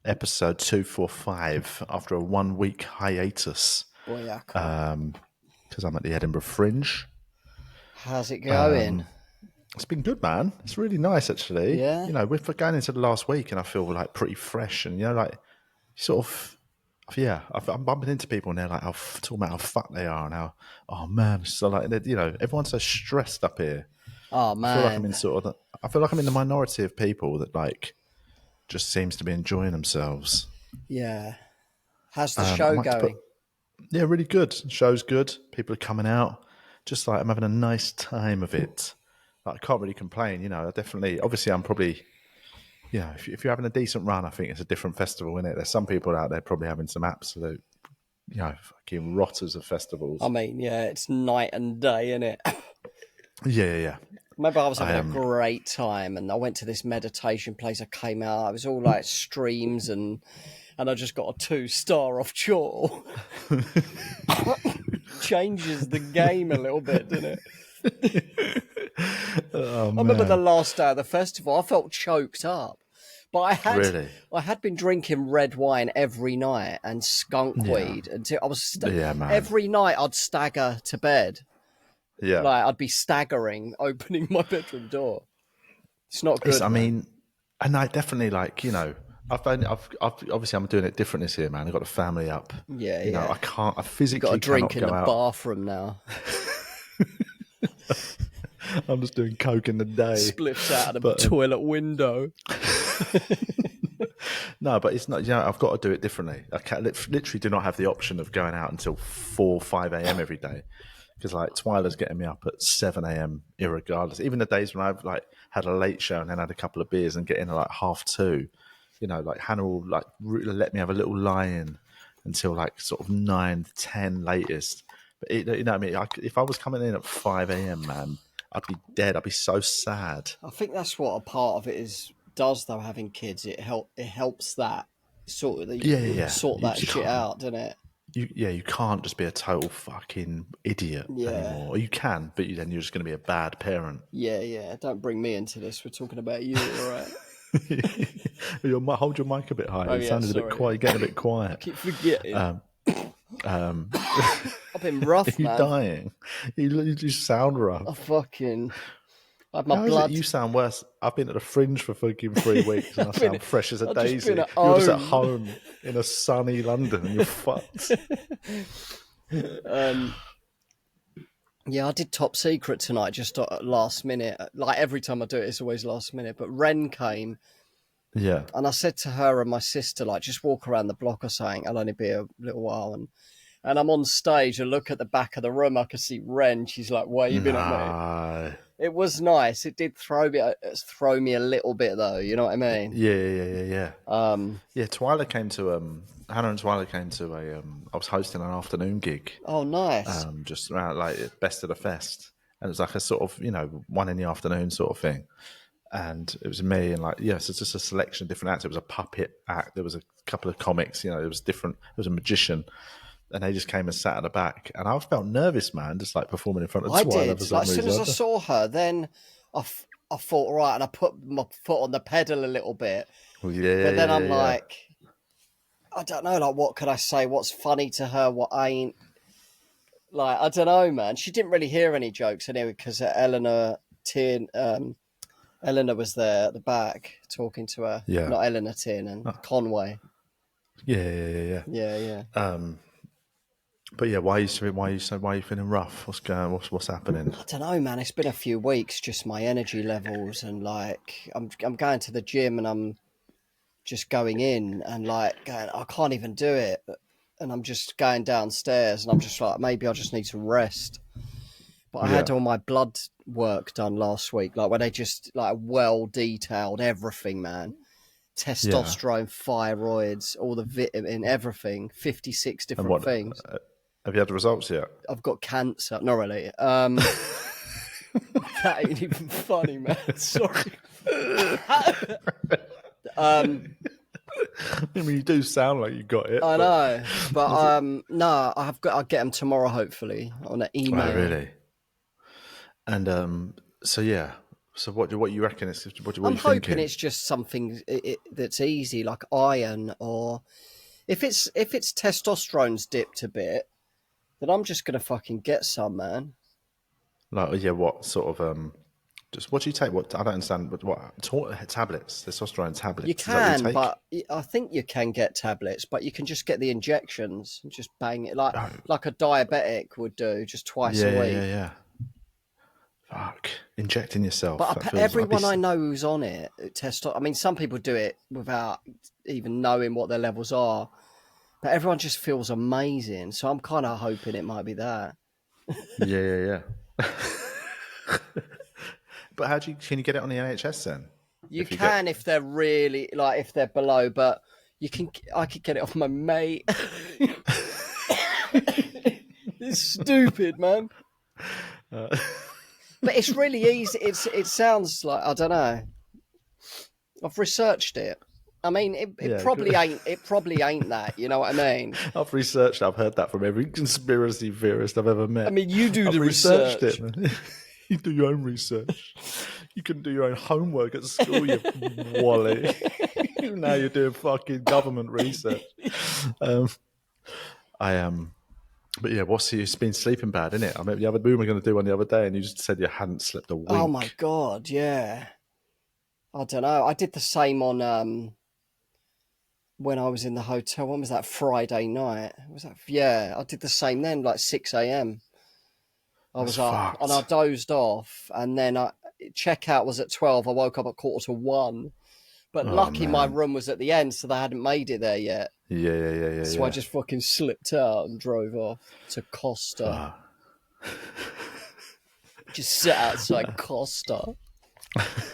episode 245 after a 1 week hiatus. Boyaka. Because I'm at the Edinburgh Fringe. How's it going? It's been good, man. It's really nice, actually. Yeah. You know, we're going into the last week and I feel like pretty fresh and, you know, like sort of, yeah, I'm bumping into people and they're like, talking about how fat they are and how, oh man, so like, you know, everyone's so stressed up here. Oh man. I feel like I'm in the minority of people that like just seems to be enjoying themselves. Yeah. How's the show going? Yeah, really good. Show's good. People are coming out. Just like I'm having a nice time of it. Like, I can't really complain, you know. Obviously, I'm probably, you know, if you're having a decent run, I think it's a different festival, isn't it? There's some people out there probably having some absolute, you know, fucking rotters of festivals. I mean, yeah, it's night and day, isn't it? Yeah. Remember, I was having a great time, and I went to this meditation place. I came out, it was all like streams, and I just got a 2-star off Chore. Changes the game a little bit, doesn't it? Oh, I remember the last day of the festival, I felt choked up. But I had been drinking red wine every night and skunk weed until I was every night I'd stagger to bed. Yeah, like I'd be staggering, opening my bedroom door. It's not good. I mean, and I definitely like, you know, I've obviously I'm doing it different this year, man. I've got a family up. Yeah, you know, I physically got a drink in the out. bathroom now. I'm just doing coke in the day. Spliffs out of the toilet window. No, but it's not. You know, I've got to do it differently. I literally do not have the option of going out until 4, 5 a.m. every day because like Twyla's getting me up at 7 a.m. irregardless. Even the days when I've like had a late show and then had a couple of beers and get in at like 2:30. You know, like Hannah will like let me have a little lie-in until like sort of 9, 10 latest. But you know what I mean? If I was coming in at 5 a.m., man, I'd be dead. I'd be so sad. I think that's what a part of it does though, having kids. It helps that sort of sort that shit out, doesn't it? You can't just be a total fucking idiot anymore. Or you can, but then you're just going to be a bad parent. Yeah. Don't bring me into this. We're talking about you, all right? Hold your mic a bit higher. It sounded a bit quiet. Getting a bit quiet. I keep forgetting. I've been rough, man. Are you dying? You sound rough. I have my blood. You sound worse. I've been at the Fringe for fucking 3 weeks and I sound fresh as a daisy. You're just at home in a sunny London and you're fucked. Yeah, I did Top Secret tonight, just at last minute. Like every time I do it, it's always last minute. But Ren came. Yeah. And I said to her and my sister, like, just walk around the block or something. I'll only be a little while. And I'm on stage and look at the back of the room. I can see Ren. She's like, waving at me. It was nice. It did throw me a little bit, though. You know what I mean? Yeah. Twyla came to Hannah and Twyla came to I was hosting an afternoon gig. Oh, nice. Just around like Best of the Fest, and it was like a sort of, you know, 1 in the afternoon sort of thing. And it was me and like, so it's just a selection of different acts. It was a puppet act. There was a couple of comics. You know, it was different. There was a magician. And they just came and sat at the back. And I felt nervous, man, just like performing in front of Twyla. I did. Like, as soon as I saw her, then I thought, right, and I put my foot on the pedal a little bit. Well, yeah. But then I'm like, I don't know, like, what could I say? What's funny to her? What ain't? Like, I don't know, man. She didn't really hear any jokes anyway because Eleanor was there at the back talking to her. Yeah. Not Eleanor Tiernan, Conway. Yeah. But yeah, why are you feeling rough? What's happening? I don't know, man. It's been a few weeks, just my energy levels, and like I'm going to the gym and I'm just going in and like going, I can't even do it, and I'm just going downstairs and I'm just like, maybe I just need to rest. But I had all my blood work done last week, like where they just like well detailed everything, man. Testosterone, thyroids, all the vitamin, everything, 56 different things. Have you had the results yet? I've got cancer. Not really. That ain't even funny, man. Sorry. I mean, you do sound like you got it. I know, but no, I'll get them tomorrow, hopefully, on an email. Oh, really? And so yeah, So what you reckon? What I'm you hoping thinking? it's just something that's easy, like iron, or if it's testosterone's dipped a bit, then I'm just gonna fucking get some, man. Like, yeah, what sort of just what do you take? What I don't understand. What tablets? Testosterone tablets? You Is that what you can, take? but I think you can get tablets, but you can just get the injections and just bang it Oh, like a diabetic would do, just twice a week. yeah. Fuck, injecting yourself. But That feels. everyone I know who's on it, I mean, some people do it without even knowing what their levels are, but everyone just feels amazing. So I'm kind of hoping it might be that. Yeah. But can you get it on the NHS then? You can if they're really if they're below, but I could get it off my mate. It's stupid, man. But it's really easy. It sounds like, I don't know. I've researched it. I mean, it probably ain't. It probably ain't that. You know what I mean? I've researched. I've heard that from every conspiracy theorist I've ever met. I mean, you do the researched research. it. You do your own research. You can do your own homework at school, you wally. Now you're doing fucking government research. I am. But yeah, it's been sleeping bad, isn't it? I mean, we were going to do one the other day, and you just said you hadn't slept a wink. Oh my god, yeah. I don't know. I did the same on when I was in the hotel. When was that? Friday night. Was that? Yeah, I did the same then, like 6 a.m. I was up and I dozed off, and then checkout was at 12. I woke up at 1:45. But lucky my room was at the end, so they hadn't made it there yet. Yeah. So I just fucking slipped out and drove off to Costa. Just sit outside Costa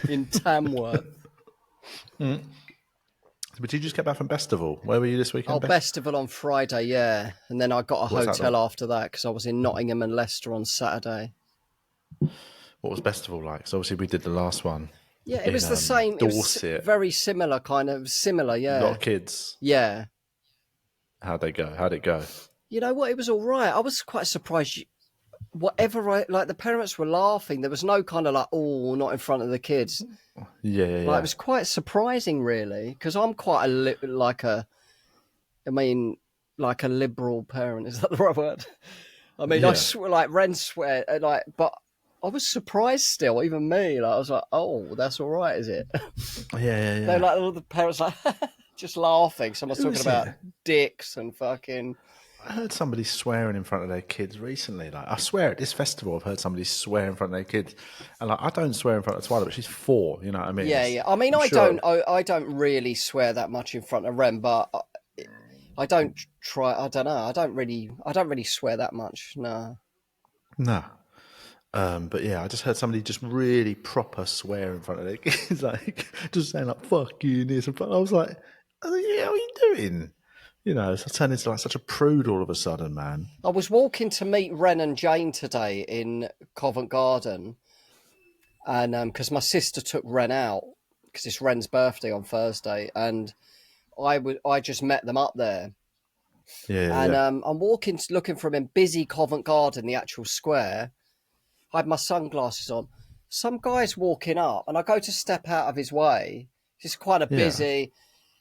in Tamworth. But you just get back from Festival. Where were you this weekend? Festival on Friday, yeah. And then I got a hotel after that because I was in Nottingham and Leicester on Saturday. What was Festival like? So obviously we did the last one. Yeah, it was the same. Dorset. It was very similar, yeah. A lot of kids. Yeah. How'd it go? You know what? It was all right. I was quite surprised. Whatever, the parents were laughing. There was no kind of not in front of the kids. Yeah. It was quite surprising, really, because I'm quite a liberal parent. Is that the right word? I mean, I swear, Ren swear, but I was surprised still, even me. I was like, oh, that's all right, is it? Yeah. All the parents just laughing. Someone's talking about dicks and fucking. I heard somebody swearing in front of their kids recently. I swear at this festival, I've heard somebody swear in front of their kids, and I don't swear in front of Twyla, but she's 4. You know what I mean? Yeah. I mean, I don't really swear that much in front of Ren, but I don't try. I don't know. I don't really swear that much. No. No. But yeah, I just heard somebody just really proper swear in front of their kids, just saying fuck you this in front. I was like, yeah, what are you doing? You know, so I turned into such a prude all of a sudden, man. I was walking to meet Ren and Jane today in Covent Garden, and because my sister took Ren out because it's Ren's birthday on Thursday, and I just met them up there. Yeah. And I'm walking, looking for him in busy Covent Garden, the actual square. I had my sunglasses on. Some guy's walking up, and I go to step out of his way. It's quite a busy.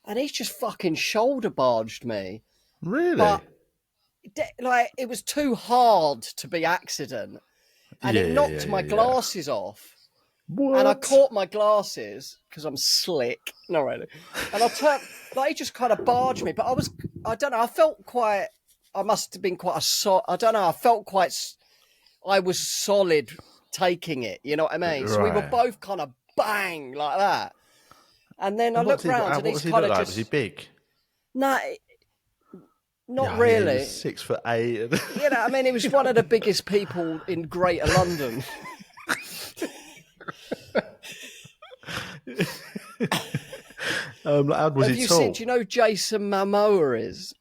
And he's just fucking shoulder barged me. Really? But, it was too hard to be accident. And it knocked my glasses off. What? And I caught my glasses, because I'm slick. Not really. And I turned, he just kind of barged me. But I don't know, I felt quite, I must have been quite I don't know, I felt quite, I was solid taking it. You know what I mean? So we were both kind of bang, like that. And then I looked round and he's kind of just... Was he big? No, not really. He was 6'8". You know, I mean, he was one of the biggest people in Greater London. Was Have he you tall? seen? Do you know who Jason Momoa is?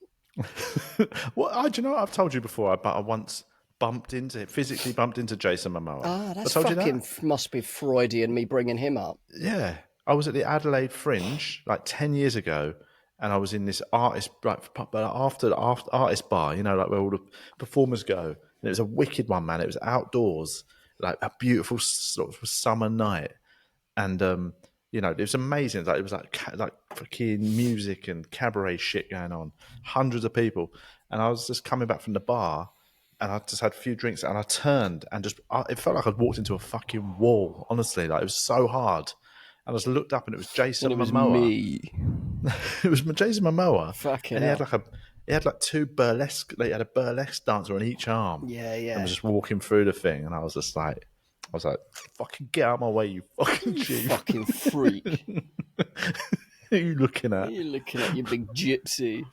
Well, do you know what I've told you before? I once physically bumped into Jason Momoa. Ah, that's fucking must be Freudian, me bringing him up. Yeah. I was at the Adelaide Fringe 10 years ago, and I was in this artist, after artist bar, where all the performers go. And it was a wicked one, man. It was outdoors, a beautiful sort of summer night. and it was amazing. Like it was like fucking music and cabaret shit going on, hundreds of people, and I was just coming back from the bar, and I just had a few drinks, and I turned and it felt like I'd walked into a fucking wall. Honestly, like it was so hard, and I just looked up, and it was Jason Momoa. Me. It was Jason Momoa. Fucking and hell. he had like two burlesque. He had a burlesque dancer on each arm. Yeah. And was just walking through the thing, and I was like, fucking get out of my way, you fucking chief. Fucking freak. Who are you looking at? You're looking at, you big gypsy.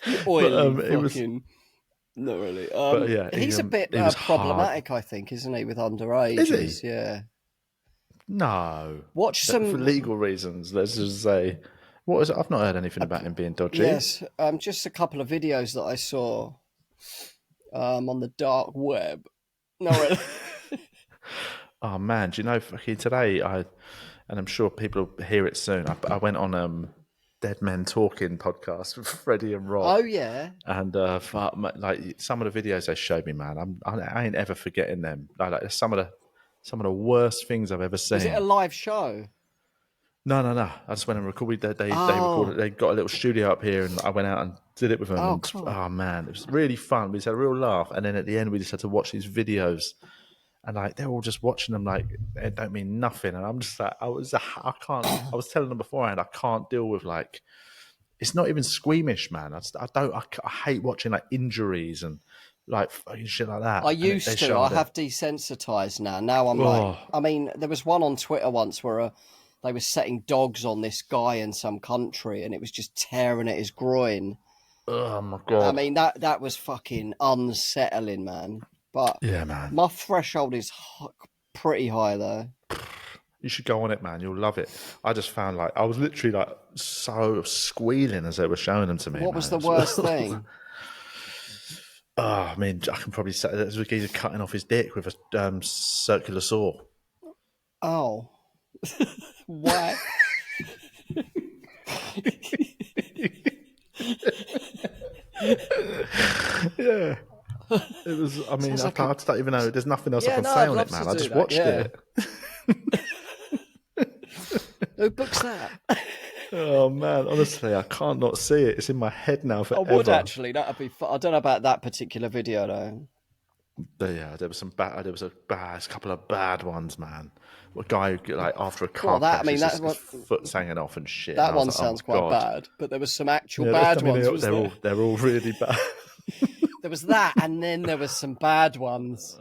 You oily fucking... Not really. But yeah, he's a bit problematic, I think, isn't he, with underage? Is he? Yeah. No. Watch some... For legal reasons, let's just say. What is it? I've not heard anything about him being dodgy. Yes, just a couple of videos that I saw on the dark web. No, really. Oh, man. Do you know, fucking today, and I'm sure people will hear it soon, I went on Dead Men Talking podcast with Freddie and Rob. Oh, yeah. And like some of the videos they showed me, man, I ain't ever forgetting them. Like some of the worst things I've ever seen. Is it a live show? No. I just went and recorded. They recorded. They got a little studio up here, and I went out and did it with them. Oh, and, cool. Oh man, it was really fun. We just had a real laugh, and then at the end, we just had to watch these videos, and like they're all just watching them like it don't mean nothing. And I'm just like, I was telling them beforehand, I can't deal with like. It's not even squeamish, man. I hate watching like injuries and like shit like that. I used to. I have desensitized now. Now I'm like, I mean, there was one on Twitter once where they were setting dogs on this guy in some country, and it was just tearing at his groin. Oh my god! I mean, that was fucking unsettling, man. But yeah, man, my threshold is pretty high though. You should go on it, man. You'll love it. I just found like I was literally like so squealing as they were showing them to me. What was the worst thing? I mean, I can probably say there's a geezer cutting off his dick with a circular saw. Oh, why? Yeah. It was. I mean, I don't even know. There's nothing else I can say I'd on love it, man. to I do just that, watched it. Who books that? Oh man, honestly, I can't not see it. It's in my head now forever. I would actually. That'd be fun. I don't know about that particular video though. Yeah, there was some bad. There was a couple of bad ones, man. A guy like after a car Well, crash, his foot's hanging off and shit. That one like, sounds quite bad, but there was some actual bad ones. They're all really bad. There was that, and then there was some bad ones.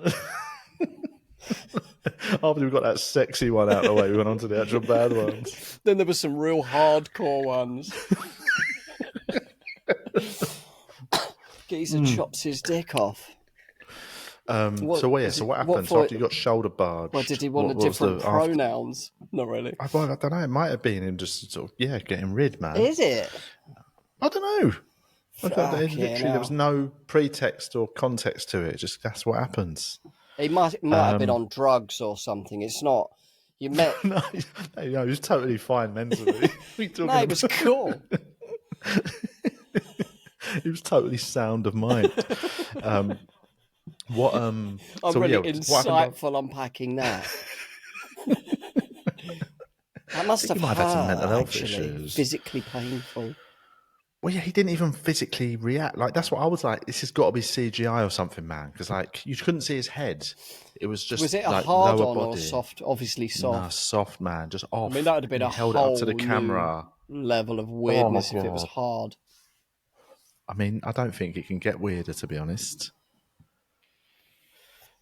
After we got that sexy one out of the way, we went on to the actual bad ones. Then there was some real hardcore ones. Geezer chops his dick off. So what happened? So after you got shoulder barged, well, did he want different pronouns? Not really. I don't know. It might have been him just sort of getting rid, man. Is it? I don't know. There was no pretext or context to it. Just that's what happens. He might have been on drugs or something. It's not. You met. No, he was totally fine mentally. No, he was cool. He was totally sound of mind. I'm really insightful unpacking that. That must have hurt, had some mental health issues. Physically painful. Well, yeah, he didn't even physically react. Like, that's what I was like, this has got to be CGI or something, man. Because, like, you couldn't see his head. It was just, was it a like, hard lower on body. or soft? Obviously soft. Nah, soft, man. Just off. I mean, that would have been held it up to the camera. Level of weirdness if it was hard. I mean, I don't think it can get weirder, to be honest.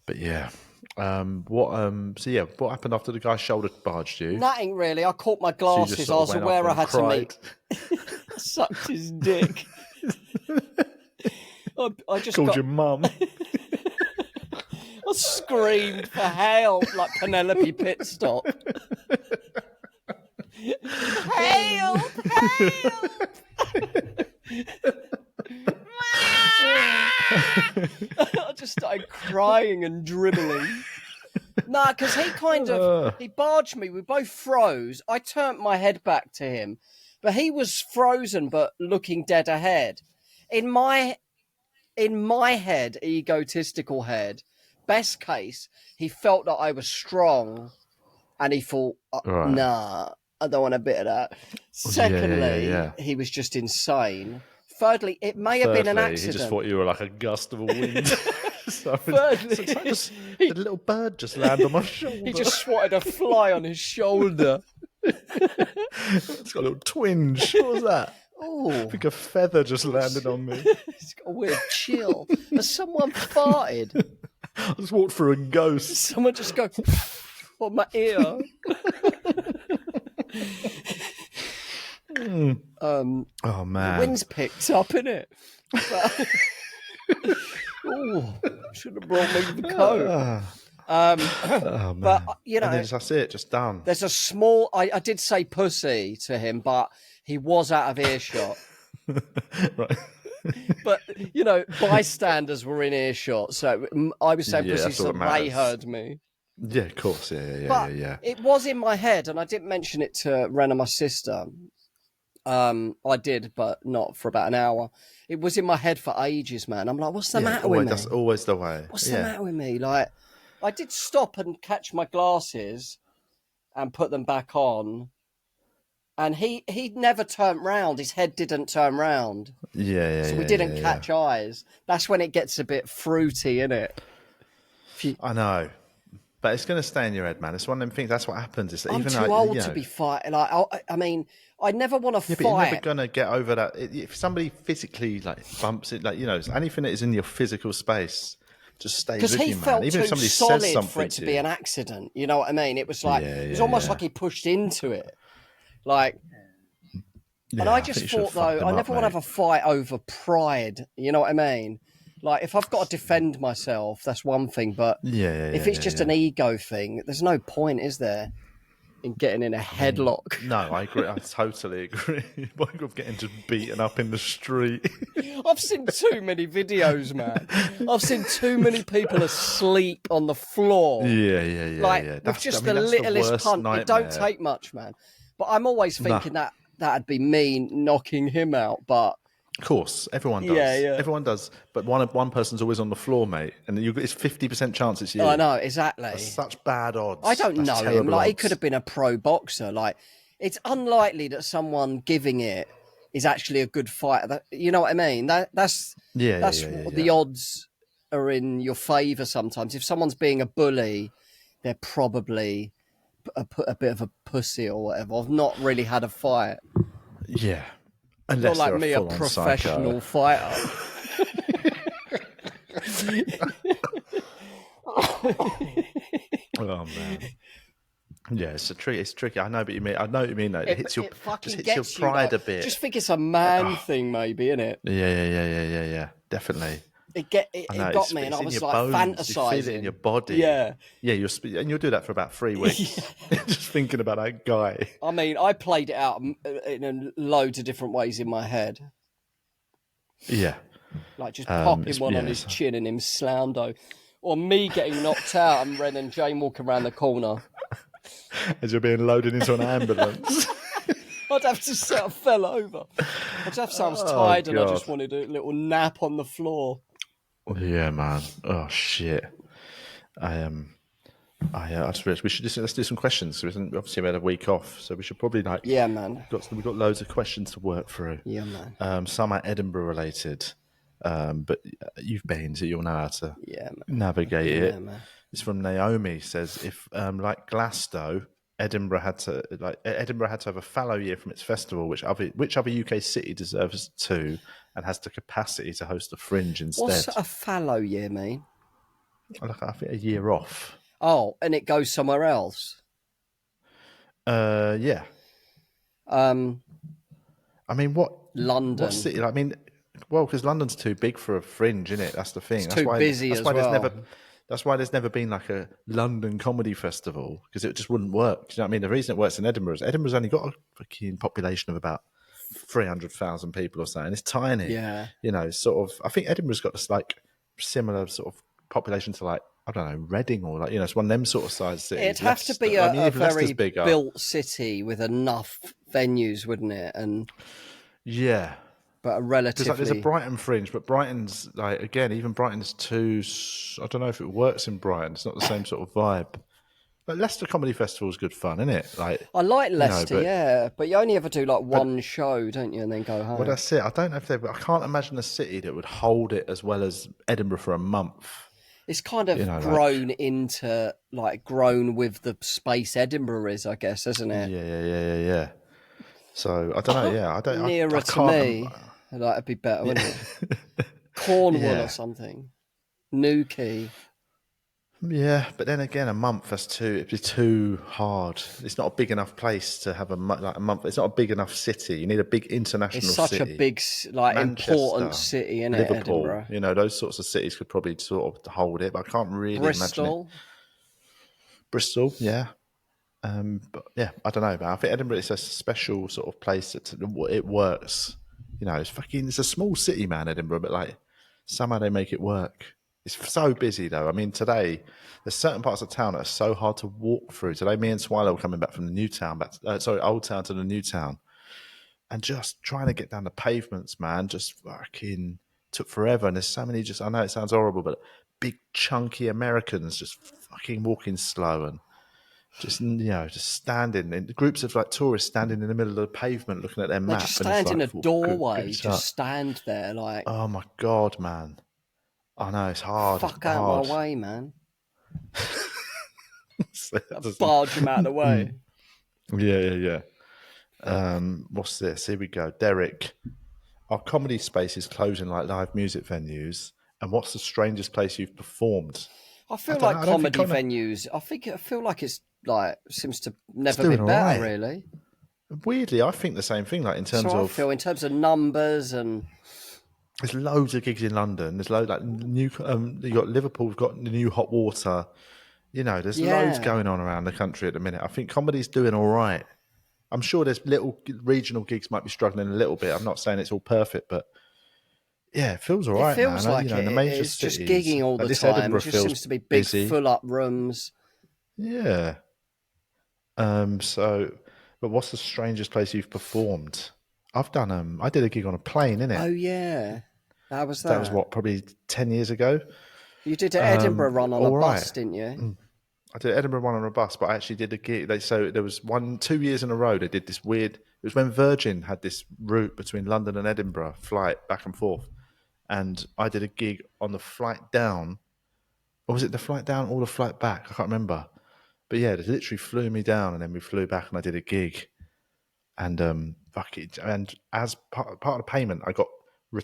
But, yeah. What happened after the guy shoulder barged you? Nothing really. I caught my glasses. So I was aware I had to meet. Sucked his dick. I just called your mum. I screamed for help like Penelope Pitstop. Help! Help! I just started crying and dribbling. Nah, because he barged me. We both froze. I turned my head back to him, but he was frozen but looking dead ahead. In my head, egotistical head, best case, he felt that I was strong, and he thought, Right. nah, I don't want a bit of that. Secondly, he was just insane. Thirdly, it may have been an accident. He just thought you were like a gust of a wind. Thirdly, a little bird just landed on my shoulder. He just swatted a fly on his shoulder. It's got a little twinge. What was that? Oh, I think a feather just landed on me. It's got a weird chill. Has someone farted? I just walked through a ghost. Someone just go on my ear. Oh man, the wind's picked up, innit? Should have brought me the coat. oh man. But you know, and then that's it, just done. There's a small. I did say pussy to him, but he was out of earshot. Right. But you know, bystanders were in earshot, so I was saying pussy, so they heard me. Yeah, of course. Yeah. But it was in my head, and I didn't mention it to Ren and my sister. I did, but not for about an hour. It was in my head for ages, man. I'm like, what's the matter with me? That's always the way. What's the matter with me? Like, I did stop and catch my glasses and put them back on. And he never turned round. His head didn't turn round. So we didn't catch eyes. That's when it gets a bit fruity, innit? I know. But it's going to stay in your head, man. It's one of them things. That's what happens. It's I'm too old to be fighting. Like, I mean, I never want to fight. But you're never going to get over that. If somebody physically bumps it, anything that is in your physical space, just stays with you, man. Because he felt Even too if somebody solid says something for it to be an accident. You know what I mean? It was like it was almost like he pushed into it. Like, and I just thought though, I never want to have a fight over pride. You know what I mean? Like, if I've got to defend myself, that's one thing. But if it's just an ego thing, there's no point, is there, in getting in a headlock? No, I agree. I totally agree. Of getting just beaten up in the street. I've seen too many videos, man. I've seen too many people asleep on the floor. Like, with just the littlest punch. It don't take much, man. But I'm always thinking that'd be me knocking him out, but... Of course, everyone does. Yeah. Everyone does. But one person's always on the floor, mate, and it's 50% chance it's you. I know, exactly. That's such bad odds. I don't know him. Like, he could have been a pro boxer. Like, it's unlikely that someone giving it is actually a good fighter. You know what I mean? That's the odds are in your favour sometimes. If someone's being a bully, they're probably a bit of a pussy or whatever. I've not really had a fight. Yeah. Unless not like me, a professional fighter. Oh man, yeah, it's tricky. I know what you mean. Though. It hits your pride a bit. Just think it's a man thing, maybe, isn't it? Yeah. Definitely. It got me, and I was like fantasizing. You feel it in your body. Yeah. And you'll do that for about 3 weeks, just thinking about that guy. I mean, I played it out in loads of different ways in my head. Yeah. Like just popping one on his chin and him sloundo. Or me getting knocked out and Ren and Jane walking around the corner. As you're being loaded into an ambulance. I'd have to say I fell over. I'd have to say I was tired and I just wanted a little nap on the floor. Yeah, man. Oh, shit. I just realized let's do some questions. Obviously, we had a week off, so we should probably Yeah, man. We've got loads of questions to work through. Yeah, man. Some are Edinburgh related, but you've been, so you'll know how to navigate it. Yeah, man. It's from Naomi. Says if like Glasgow, Edinburgh had to have a fallow year from its festival, which other UK city deserves to and has the capacity to host a Fringe instead. What's a fallow year mean? I think a year off. Oh, and it goes somewhere else? Yeah. I mean, what? London. What city? I mean, well, because London's too big for a Fringe, isn't it? That's the thing. It's too busy as well. That's why there's never been like a London comedy festival, because it just wouldn't work. You know what I mean? The reason it works in Edinburgh is Edinburgh's only got a fucking population of about 300,000 people or something. It's tiny. Yeah. You know, sort of. I think Edinburgh's got this like similar sort of population to like, I don't know, Reading or like, you know, it's one of them sort of size cities. It'd have to be a very built city with enough venues, wouldn't it? And yeah. but a Because relatively... like, there's a Brighton Fringe, but Brighton's like, again, even Brighton's too. I don't know if it works in Brighton. It's not the same sort of vibe. But Leicester Comedy Festival is good fun, isn't it? Like, I like Leicester, but yeah, but you only ever do like one show, don't you, and then go home. well, that's it. I don't know if I can't imagine a city that would hold it as well as Edinburgh for a month. It's kind of grown with the space Edinburgh is, I guess, isn't it? Yeah. So I don't know. Yeah, I don't. Nearer I to can't, me, that'd be better, wouldn't it? Cornwall or something, Newquay. Yeah, but then again, a month, it'd be too hard. It's not a big enough place to have a month. It's not a big enough city. You need a big international city. It's such a big, important city, isn't it, Liverpool, Edinburgh? Those sorts of cities could probably sort of hold it, but I can't really imagine it. Bristol, yeah. But yeah, I don't know, man. I think Edinburgh is a special sort of place that it works. It's a small city, man, Edinburgh, but like somehow they make it work. It's so busy though. I mean, today there's certain parts of town that are so hard to walk through. Today, me and Swallow were coming back from the new town, Old Town to the new town, and just trying to get down the pavements, man, just fucking took forever. And there's so many. I know it sounds horrible, but big chunky Americans just fucking walking slow and just standing in groups of like tourists standing in the middle of the pavement looking at their map. Just stand in a doorway, just stand there like. Oh my god, man. I know, it's hard. Fuck out my way, man. I'll barge him out of the way. Yeah. What's this? Here we go. Derek. Our comedy space is closing like live music venues. And what's the strangest place you've performed? I feel like comedy venues, I feel like it's like, seems to never been better, really. Weirdly, I think the same thing, like in terms of... I feel in terms of numbers and... There's loads of gigs in London. There's loads like new. You got Liverpool's got the new hot water. There's loads going on around the country at the minute. I think comedy's doing all right. I'm sure there's little regional gigs might be struggling a little bit. I'm not saying it's all perfect, but yeah, it feels all right. It feels man. like in the major it's cities, just gigging all the time. Edinburgh It just seems to be big, full up rooms. Yeah. But what's the strangest place you've performed? I've done. I did a gig on a plane, innit? Oh yeah. How was that? That was probably 10 years ago. You did an Edinburgh run on a bus, didn't you? I did Edinburgh run on a bus, but I actually did a gig. So there was 2 years in a row they did this weird. It was when Virgin had this route between London and Edinburgh, flight back and forth, and I did a gig on the flight down. Or was it the flight down or the flight back? I can't remember. But yeah, they literally flew me down, and then we flew back, and I did a gig. And and as part of the payment, I got a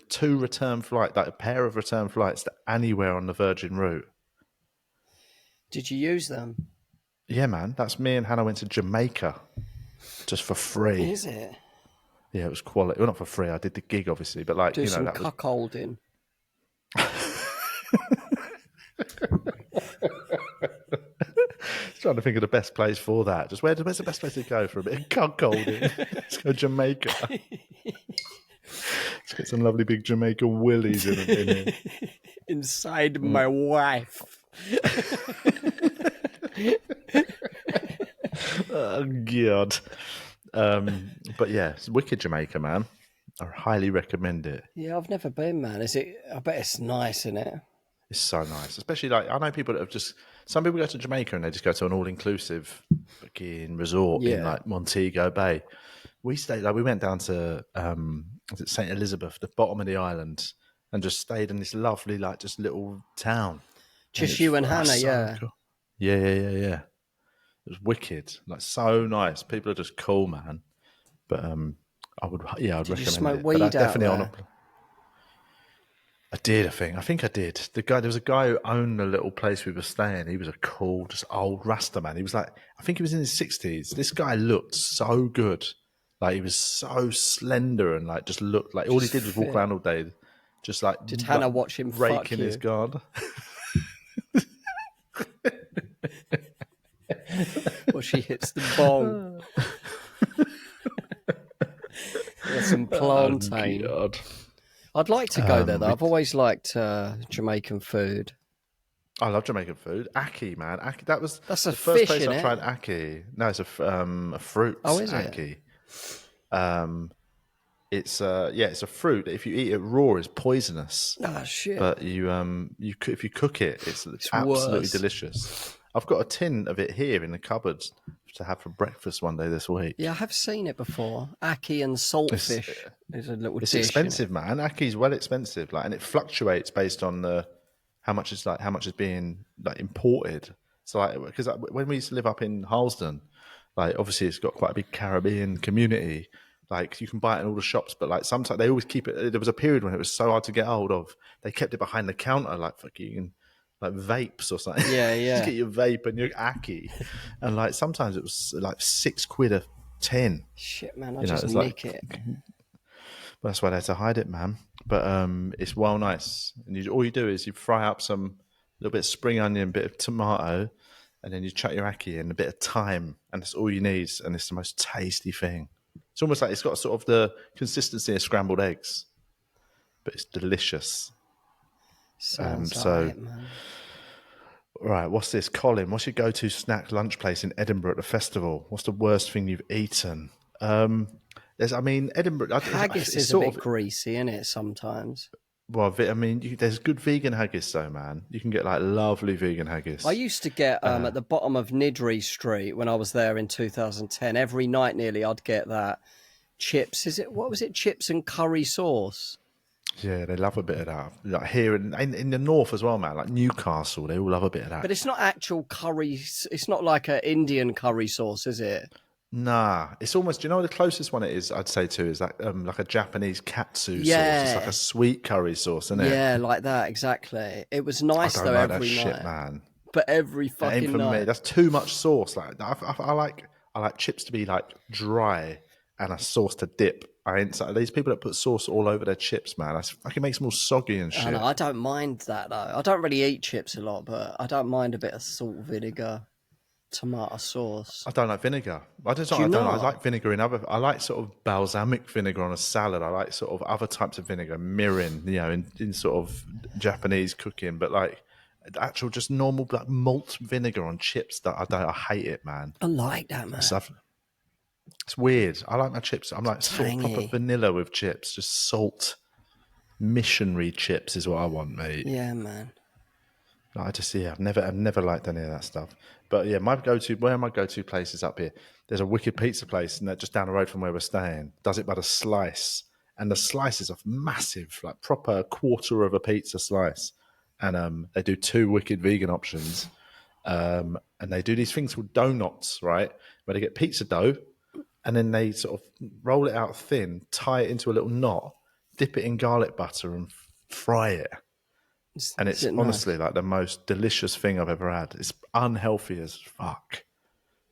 pair of return flights to anywhere on the Virgin route. Did you use them? Yeah, man. That's me and Hannah went to Jamaica just for free. Is it? Yeah, it was quality. Well, not for free. I did the gig, obviously, but like some cuckolding. Trying to think of the best place for that. Just where's the best place to go for a bit of cuckolding? Let's go Jamaica. Let's get some lovely big Jamaica willies in here. Inside my wife. Oh god. But yeah, it's wicked Jamaica, man. I highly recommend it. Yeah, I've never been, man. I bet it's nice, isn't it? It's so nice. Especially like I know people that have some people go to Jamaica and they just go to an all-inclusive fucking resort in like Montego Bay. We went down to St. Elizabeth, the bottom of the island, and just stayed in this lovely like just little town. Just you and Hannah, yeah. Cool. Yeah. It was wicked. Like so nice. People are just cool, man. But I'd recommend you smoke it. weed But definitely out there? I did, there was a guy who owned the little place we were staying. He was a cool, just old Rasta man. He was like, I think he was in his 60s. This guy looked so good. Like he was so slender and like just looked like all he did was walk around all day. Just like did Hannah watch him raking his garden? Well, she hits the bong. There's some plantain. Oh, God. I'd like to go there, though. I've always liked Jamaican food. I love Jamaican food. Ackee, man. Ackee, that's a the first fish, place I innit? tried ackee. No, it's a fruit. Oh, is ackee. it? It's it's a fruit. If you eat it raw, it's poisonous. Oh shit! But if you cook it, it's absolutely worse. delicious. I've got a tin of it here in the cupboard to have for breakfast one day this week. Yeah, I have seen it before. Ackee and saltfish is a little It's dish. expensive, man. Aki's well expensive, and it fluctuates based on how much is being imported. So because when we used to live up in Harlesden, obviously it's got quite a big Caribbean community. You can buy it in all the shops, but sometimes they always keep it. There was a period when it was so hard to get hold of. They kept it behind the counter, fucking vapes or something. Yeah. Just get your vape and your Aki, and sometimes it was £6 a tin. Shit, man, I just nick it. That's why they had to hide it, man. But it's well nice. And all you do is you fry up some little bit of spring onion, bit of tomato, and then you chuck your ackee in, a bit of thyme, and that's all you need. And it's the most tasty thing. It's almost like it's got sort of the consistency of scrambled eggs, but it's delicious. Sounds right, man. Right, what's this? Colin, what's your go-to snack lunch place in Edinburgh at the festival? What's the worst thing you've eaten? Edinburgh... Haggis is a bit greasy, isn't it, sometimes? Well, there's good vegan haggis, though, man. You can get, lovely vegan haggis. I used to get, at the bottom of Nidri Street, when I was there in 2010, every night nearly, I'd get that chips. What was it? Chips and curry sauce. Yeah, they love a bit of that. Here in the north as well, man. Newcastle, they all love a bit of that. But it's not actual curry. It's not like an Indian curry sauce, is it? Nah, it's almost. Do you know the closest one it is? I'd say to is like a Japanese katsu sauce. It's like a sweet curry sauce, isn't it? Yeah, like that exactly. It was nice though like every that night, shit, man. But every fucking for night, me. That's too much sauce. I like chips to be dry and a sauce to dip. These people that put sauce all over their chips, man. That's fucking makes them all soggy and shit. I don't mind that though. I don't really eat chips a lot, but I don't mind a bit of salt, vinegar, tomato sauce. I don't like vinegar. I like vinegar in other. I like sort of balsamic vinegar on a salad. I like sort of other types of vinegar, mirin, in sort of Japanese cooking. But actual just normal malt vinegar on chips, I hate it, man. I like that, man. It's weird. I like my chips. I'm sort of proper vanilla with chips, just salt. Missionary chips is what I want, mate. Yeah, man. I've never liked any of that stuff. But yeah, my go-to places up here. There's a wicked pizza place, and just down the road from where we're staying. Does it by the slice, and the slices are massive, proper quarter of a pizza slice. And they do 2 wicked vegan options, and they do these things called donuts, right? Where they get pizza dough, and then they sort of roll it out thin, tie it into a little knot, dip it in garlic butter, and fry it. And it's honestly the most delicious thing I've ever had. It's unhealthy as fuck,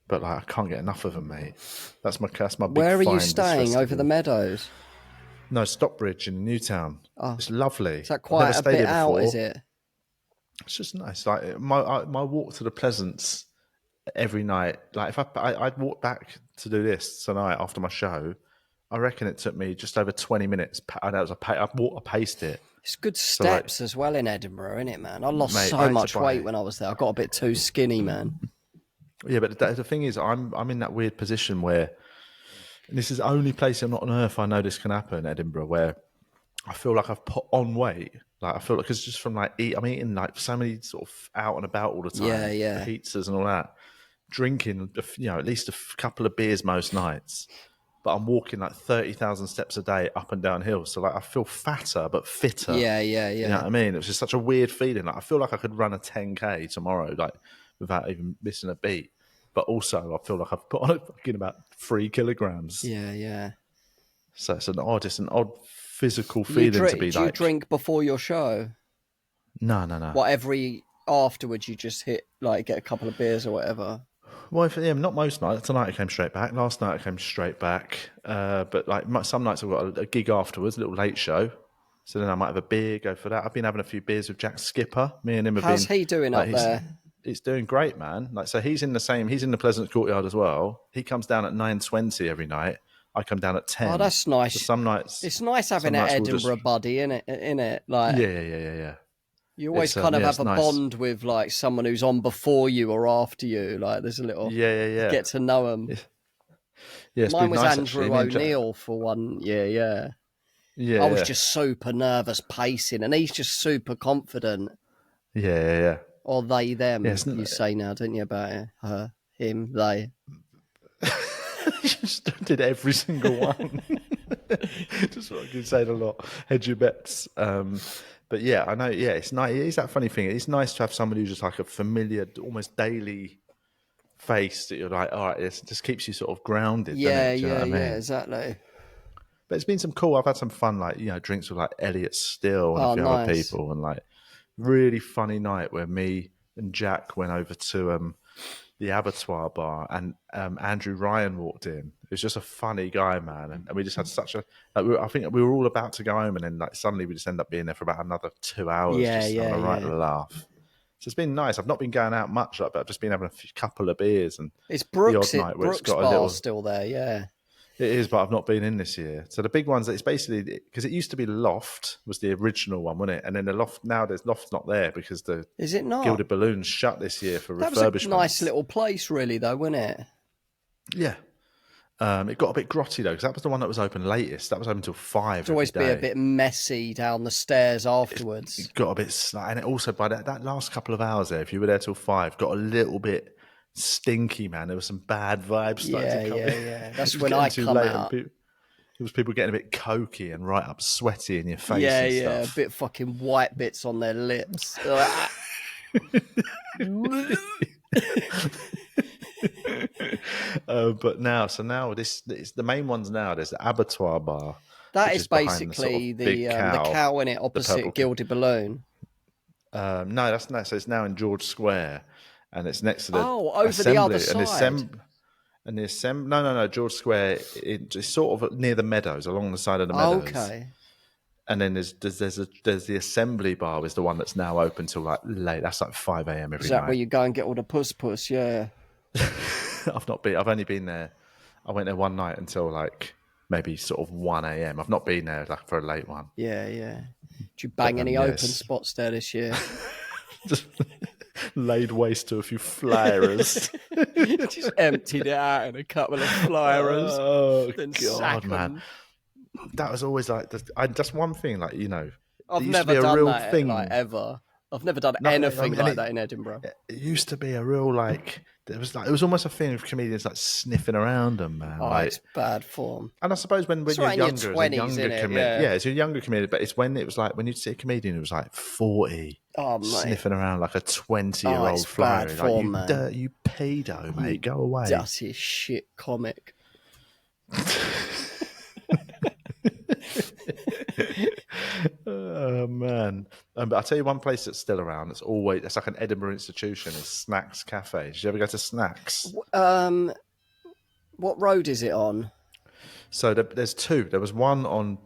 but I can't get enough of them, mate. That's my big. Where are you staying? Over the meadows? No, Stockbridge in Newtown. Oh, it's lovely. Is that quite a bit out? Is it? It's just nice. My walk to the Pleasance every night. If I'd walk back to do this tonight after my show, I reckon it took me just over 20 minutes. I paced it. It's good steps as well in Edinburgh, isn't it, man? I lost so much weight when I was there. I got a bit too skinny, man. Yeah, but the thing is, I'm in that weird position where, and this is the only place on earth I know this can happen, Edinburgh, where I feel like I've put on weight. I feel like, because just from I'm eating so many sort of out and about all the time. Yeah. Pizzas and all that. Drinking, at least a couple of beers most nights. But I'm walking 30,000 steps a day up and down hills. So I feel fatter but fitter. Yeah. You know what I mean? It was just such a weird feeling. I feel like I could run a 10K tomorrow, without even missing a beat. But also I feel like I've put on fucking about 3 kilograms. Yeah. So it's an odd physical feeling to be Do you drink before your show? No. What, afterwards you just hit, get a couple of beers or whatever? Well, not most nights. Tonight I came straight back. Last night I came straight back. But some nights I've got a gig afterwards, a little late show. So then I might have a beer, go for that. I've been having a few beers with Jack Skipper. Me and him have been. How's he doing up there? He's doing great, man. So he's in the Pleasance Courtyard as well. He comes down at 9:20 every night. I come down at 10. Oh, that's nice. So some nights it's nice having an Edinburgh buddy, innit? Yeah. You always have a bond with someone who's on before you or after you. There's a little yeah. Get to know them. Yeah, it's Mine been was nice Andrew actually. Me and Jack- O'Neill for 1 year, yeah. Yeah, I was yeah. just super nervous pacing, and he's just super confident. Yeah. Or they, them, Yeah, it's you say now, don't you, about it? Her, him, they. just did every single one. Just fucking saying a lot. Hedge your bets. But yeah, I know. Yeah, it's nice. It is that funny thing. It's nice to have somebody who's just like a familiar, almost daily face that you're like, all right, it just keeps you sort of grounded. Doesn't Yeah, it? Do you know what I mean? yeah, exactly. But it's been some cool. I've had some fun, like drinks with like Elliot Still and a Oh, few other nice. people, and like really funny night where me and Jack went over to the abattoir bar, and Andrew Ryan walked in. It was just a funny guy, man, and we just had such a. I think we were all about to go home, and then like suddenly we just end up being there for about another 2 hours, Yeah, just having a right yeah. laugh. So it's been nice. I've not been going out much, but I've just been having couple of beers and It's the Brooks, odd night where it's Brooks got a Bar little. still there, yeah. It is, but I've not been in this year. So the big ones, it's basically because it used to be Loft was the original one, wasn't it? And then the Loft nowadays Loft's not there because the Is it not? Gilded Balloons shut this year for That refurbishment. was a nice little place, really, though, wasn't it? Yeah. It got a bit grotty though, because that was the one that was open latest. That was open until 5. It'd always be a bit messy down the stairs afterwards. It got a bit, and it also by that last couple of hours there, if you were there till 5, got a little bit stinky, man. There was some bad vibes starting to come in. Yeah. That's It was when getting I too come late, out. and it was people getting a bit cokey and right up sweaty in your face. Yeah, and a stuff. bit fucking white bits on their lips. They're like, But now this the main ones now. There's the abattoir bar. that which is behind basically the, sort of big the cow in it purple opposite Gilded Balloon. No, that's not. So it's now in George Square, and it's next to the Over assembly, the other and side. No. George Square. It's sort of near the meadows, along the side of the meadows. Okay. And then there's the assembly bar is the one that's now open till like late. That's like 5 a.m. every Is that night. where you go and get all the puss? Yeah. I've only been there. I went there one night until like maybe sort of 1 a.m. I've not been there like for a late one. Yeah. Did you bang any open spots there this year? Just laid waste to a few flyers. Just emptied it out in a couple of flyers. Oh then God, sack 'em. man! That was always like just one thing. Like I've it used never to be a done real that thing. like ever. I've never done No, anything and like that in Edinburgh. It used to be a real like. It was almost a thing of comedians like sniffing around them, man. Oh, like, it's bad form. and I suppose when It's you're right in your younger, 20s, as a younger innit? comedian, Yeah. it's a younger comedian. But it's when it was like when you'd see a comedian who was like 40, Oh, mate. sniffing around like a 20-year-old it's flyer. bad Like, form, you man. you pedo, mate, go away. Dirty shit comic. Oh man! But I'll tell you one place that's still around. It's like an Edinburgh institution. Is Snacks Cafe. Did you ever go to Snacks? What road is it on? So there's two. There was one on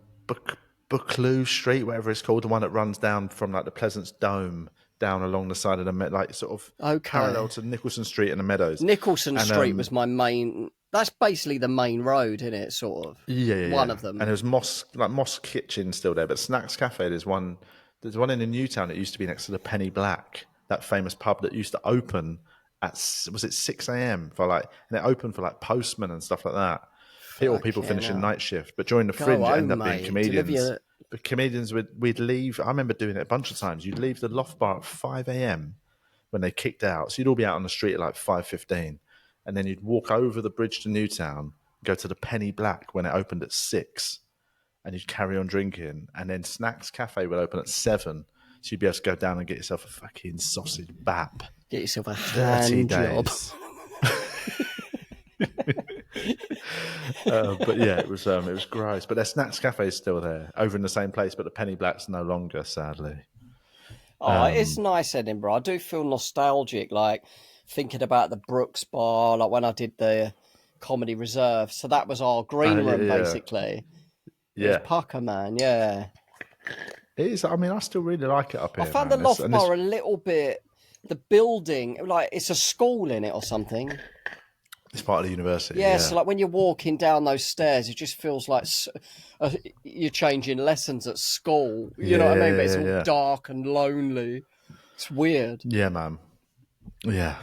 Buccleuch Street, whatever it's called, the one that runs down from like the Pleasance Dome down along the side of the like sort of parallel to Nicholson Street and the Meadows. Nicholson Street was my main. That's basically the main road, isn't it? Sort of. Yeah. One of them. And there's Moss Kitchen still there, but Snacks Cafe. There's one in the Newtown that used to be next to the Penny Black, that famous pub that used to open at 6 a.m. for like, and it opened for like postmen and stuff like that. People finishing night shift, but during the Fringe, it ended up being comedians. But comedians we'd leave. I remember doing it a bunch of times. You'd leave the Loft Bar at 5 a.m. when they kicked out, so you'd all be out on the street at like 5:15, and then you'd walk over the bridge to Newtown, go to the Penny Black when it opened at 6, and you'd carry on drinking, and then Snacks Cafe would open at 7, so you'd be able to go down and get yourself a fucking sausage bap. Get yourself a Dirty hand job. days. But yeah, it was gross. But their Snacks Cafe is still there, over in the same place, but the Penny Black's no longer, sadly. Oh, it's nice, Edinburgh. I do feel nostalgic, like thinking about the Brooks Bar, like when I did the Comedy Reserve. So that was our green room, basically. Yeah, it was pucker, man. Yeah, it is. I mean, I still really like it up here. I found man. the Loft Bar a little bit. The building, like it's a school in it or something. It's part of the university. Yeah, so like when you're walking down those stairs, it just feels like you're changing lessons at school. You know what I mean? But it's all dark and lonely. It's weird. Yeah, man. Yeah.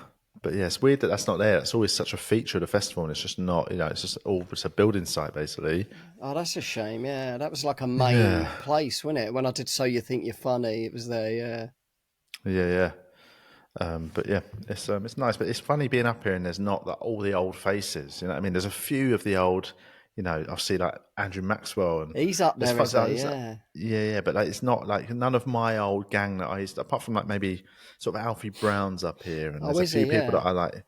But yeah, it's weird that that's not there. It's always such a feature of the festival, and it's just not. It's a building site basically. Oh, that's a shame. Yeah, that was like a main place, wasn't it? When I did So You Think You're Funny, it was there. Yeah. But yeah, it's nice. But it's funny being up here and there's not all the old faces. You know what I mean? There's a few of the old. I see like Andrew Maxwell, and He's up there, yeah. But like, it's not like none of my old gang that I used to, apart from like maybe sort of Alfie Brown's up here, and there's a few people that I like.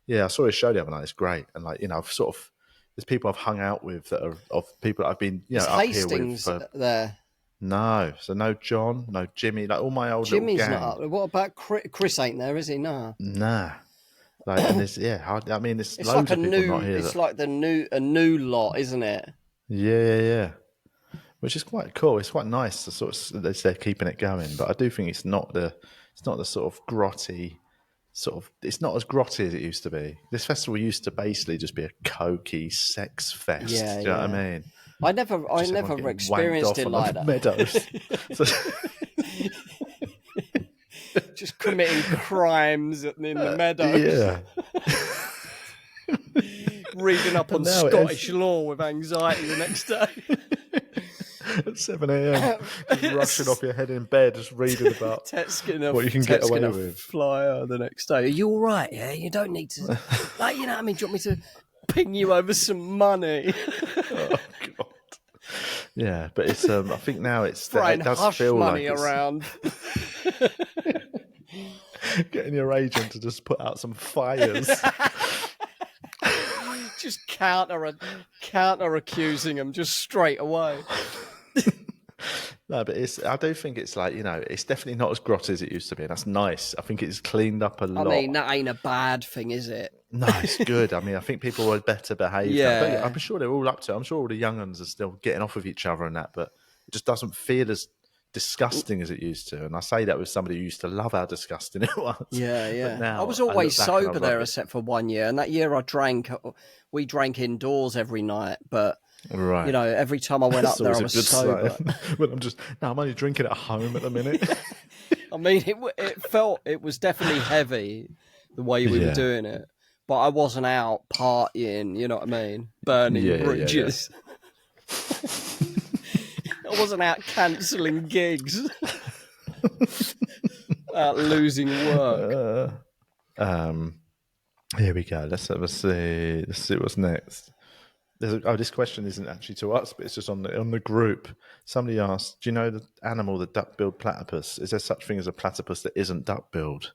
Yeah, I saw his show the other night. It's great, and like I've sort of there's people I've hung out with that are of people that I've been up Hastings here with. There. No, so no John, no Jimmy, like all my old Jimmy's little gang. not up. What about Chris? Chris ain't there, is he? Nah. Like, and there's I mean, there's loads like of people not here. It's like a new lot, isn't it? Yeah. Which is quite cool. It's quite nice to sort of they're keeping it going, but I do think it's not the sort of grotty it's not as grotty as it used to be. This festival used to basically just be a cokey sex fest. Yeah, do you know what I mean? I never experienced it like that. Meadows. Just committing crimes in the meadows. Yeah. Reading up on Scottish law with anxiety the next day. At 7 a.m. Just rushing off your head in bed, just reading about what you can get away with. Flyer the next day. Are you all right? Yeah, you don't need to. Like, you know what I mean? Do you want me to ping you over some money? Oh, God. Yeah, but it's. I think now it does hush feel money like around. Getting your agent to just put out some fires. Just counter accusing them just straight away. No, but I do think it's like, it's definitely not as grotty as it used to be. And that's nice. I think it's cleaned up a lot. I mean, that ain't a bad thing, is it? No, it's good. I mean, I think people are better behaved. Yeah. I'm sure they're all up to it. I'm sure all the young ones are still getting off with each other and that, but it just doesn't feel as disgusting as it used to. And I say that with somebody who used to love how disgusting it was. Yeah. But now I was always sober there, like, except for 1 year. And that year we drank indoors every night, but right. Every time I went up there, I was sober. But I'm only drinking at home at the minute. I mean, it was definitely heavy the way we were doing it, but I wasn't out partying. You know what I mean? Burning bridges. Yeah. I wasn't out cancelling gigs, out losing work. Here we go. Let's see. Let's see what's next. This question isn't actually to us, but it's just on the group. Somebody asked, do you know the animal, the duck-billed platypus? Is there such thing as a platypus that isn't duck-billed?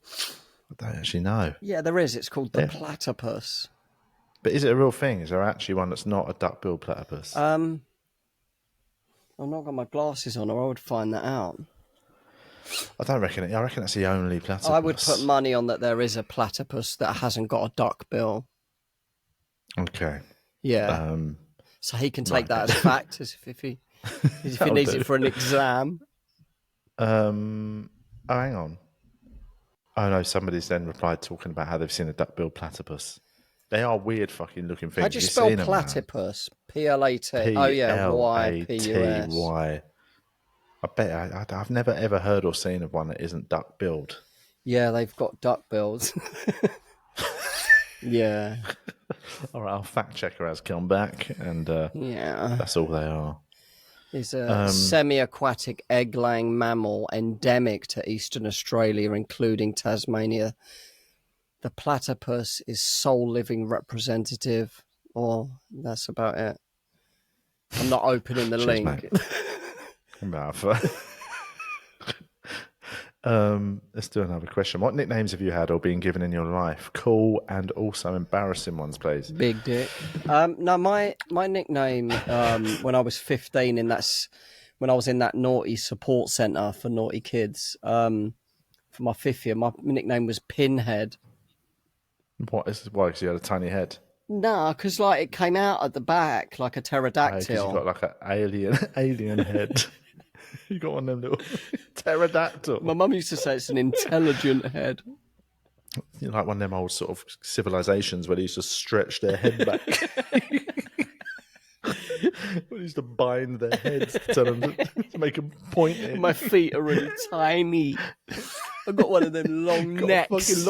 I don't actually know. Yeah, there is. It's called the platypus. But is it a real thing? Is there actually one that's not a duck-billed platypus? I've not got my glasses on, or I would find that out. I don't reckon it. I reckon that's the only platypus. I would put money on that there is a platypus that hasn't got a duck bill. Okay. Yeah. So he can take that as fact, as if he needs it for an exam. Hang on. Oh no, somebody's then replied talking about how they've seen a duck-billed platypus. They are weird fucking looking things. How do you spell platypus? P-L-A-T. Oh yeah, Y-P-U-S. I bet I've never ever heard or seen of one that isn't duck-billed. Yeah, they've got duck bills. Yeah. All right, our fact checker has come back, and that's all they are. It's a semi-aquatic egg-laying mammal endemic to eastern Australia, including Tasmania. The platypus is sole living representative. That's about it. I'm not opening the link. Let's do another question. What nicknames have you had or been given in your life? Cool and also embarrassing ones, please. Big Dick. No, my nickname when I was 15, when I was in that naughty support centre for naughty kids, for my 5th year, my nickname was Pinhead. What is why? Because you had a tiny head. No, because it came out at the back like a pterodactyl. Because you got like an alien head. You got one of them little pterodactyl. My mum used to say it's an intelligent head. Like one of them old sort of civilizations where they used to stretch their head back. They used to bind their heads to make them point. My feet are really tiny. I've got one of them long necks.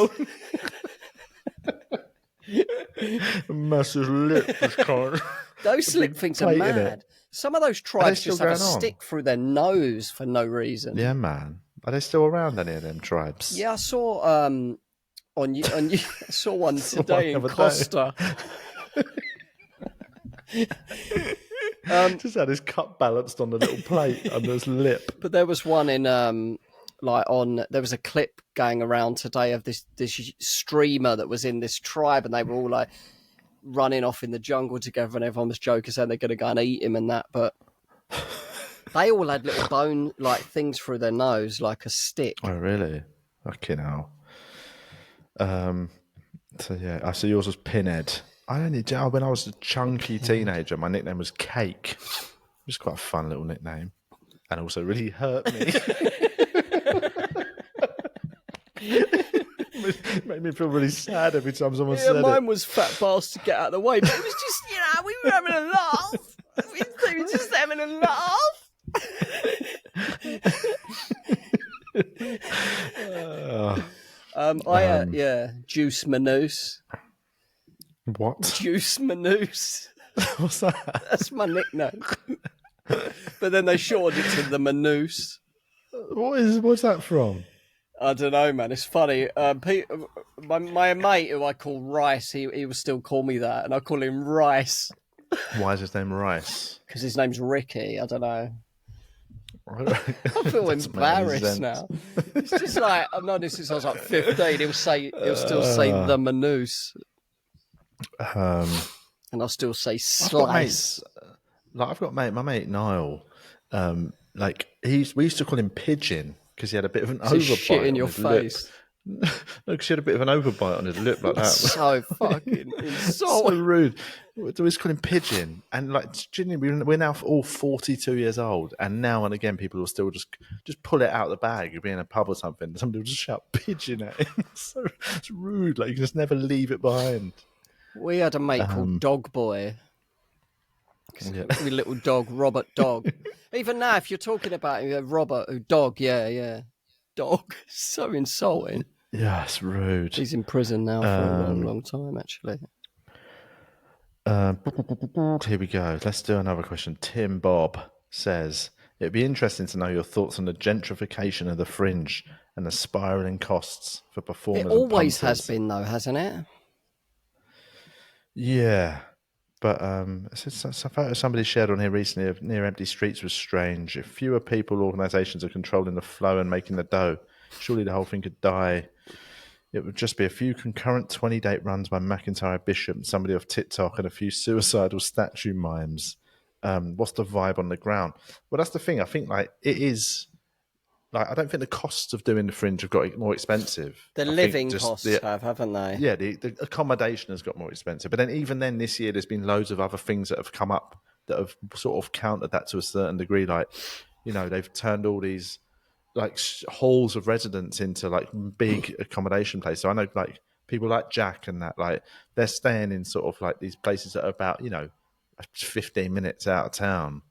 Massive lip just can't. Those slip things are mad. Some of those tribes just have a stick through their nose for no reason. Yeah, man. Are they still around, any of them tribes? Yeah, I saw I saw one today in Costa. Just had his cup balanced on the little plate under his lip. But there was one in there was a clip going around today of this streamer that was in this tribe, and they were all like running off in the jungle together, and everyone was joking saying they're going to go and eat him and that, but they all had little bone like things through their nose, like a stick. Oh, really? Fucking hell. So yeah, I see yours was Pinhead. When I was a chunky teenager, my nickname was Cake. It was quite a fun little nickname, and also really hurt me. It made me feel really sad every time someone said it. Mine was Fat Bastard, Get Out of the Way, but it was just, we were having a laugh. We were just having a laugh. Juice Manous. What? Juice Manous. What's that? That's my nickname. But then they shortened it to the Manous. What's that from? I don't know, man. It's funny. My mate, who I call Rice, he will still call me that, and I call him Rice. Why is his name Rice? Because his name's Ricky. I don't know. I feel embarrassed now. It's just like, I've known this since I was like 15. He'll still say the Manous. And I'll still say Slice. I've got my mate Niall. We used to call him Pigeon because he had a bit of an overbite. Shit in your face. No, because he had a bit of an overbite on his lip like that. So fucking so rude. We always call him Pigeon, and we're now all 42 years old, and now and again people will still just pull it out of the bag. You'll be in a pub or something, and somebody will just shout Pigeon at him. It's rude. Like, you can just never leave it behind. We had a mate called Dog Boy. Every little dog, Robert Dog. Even now, if you're talking about him, Robert, Dog, yeah. Dog. So insulting. Yeah, it's rude. He's in prison now for a long, long time, actually. Here we go. Let's do another question. Tim Bob says, it'd be interesting to know your thoughts on the gentrification of the Fringe and the spiralling costs for performers. It always has been, though, hasn't it? Yeah. But some photo somebody shared on here recently of near empty streets was strange. If fewer people or organisations are controlling the flow and making the dough, surely the whole thing could die. It would just be a few concurrent 20-date runs by McIntyre Bishop, somebody off TikTok, and a few suicidal statue mimes. What's the vibe on the ground? Well, that's the thing. I think it is. I don't think the costs of doing the Fringe have got more expensive. The living costs haven't they? Yeah, the accommodation has got more expensive. But then even then this year, there's been loads of other things that have come up that have sort of countered that to a certain degree. They've turned all these halls of residence into big accommodation places. So I know people like Jack and that, they're staying in sort of these places that are about 15 minutes out of town,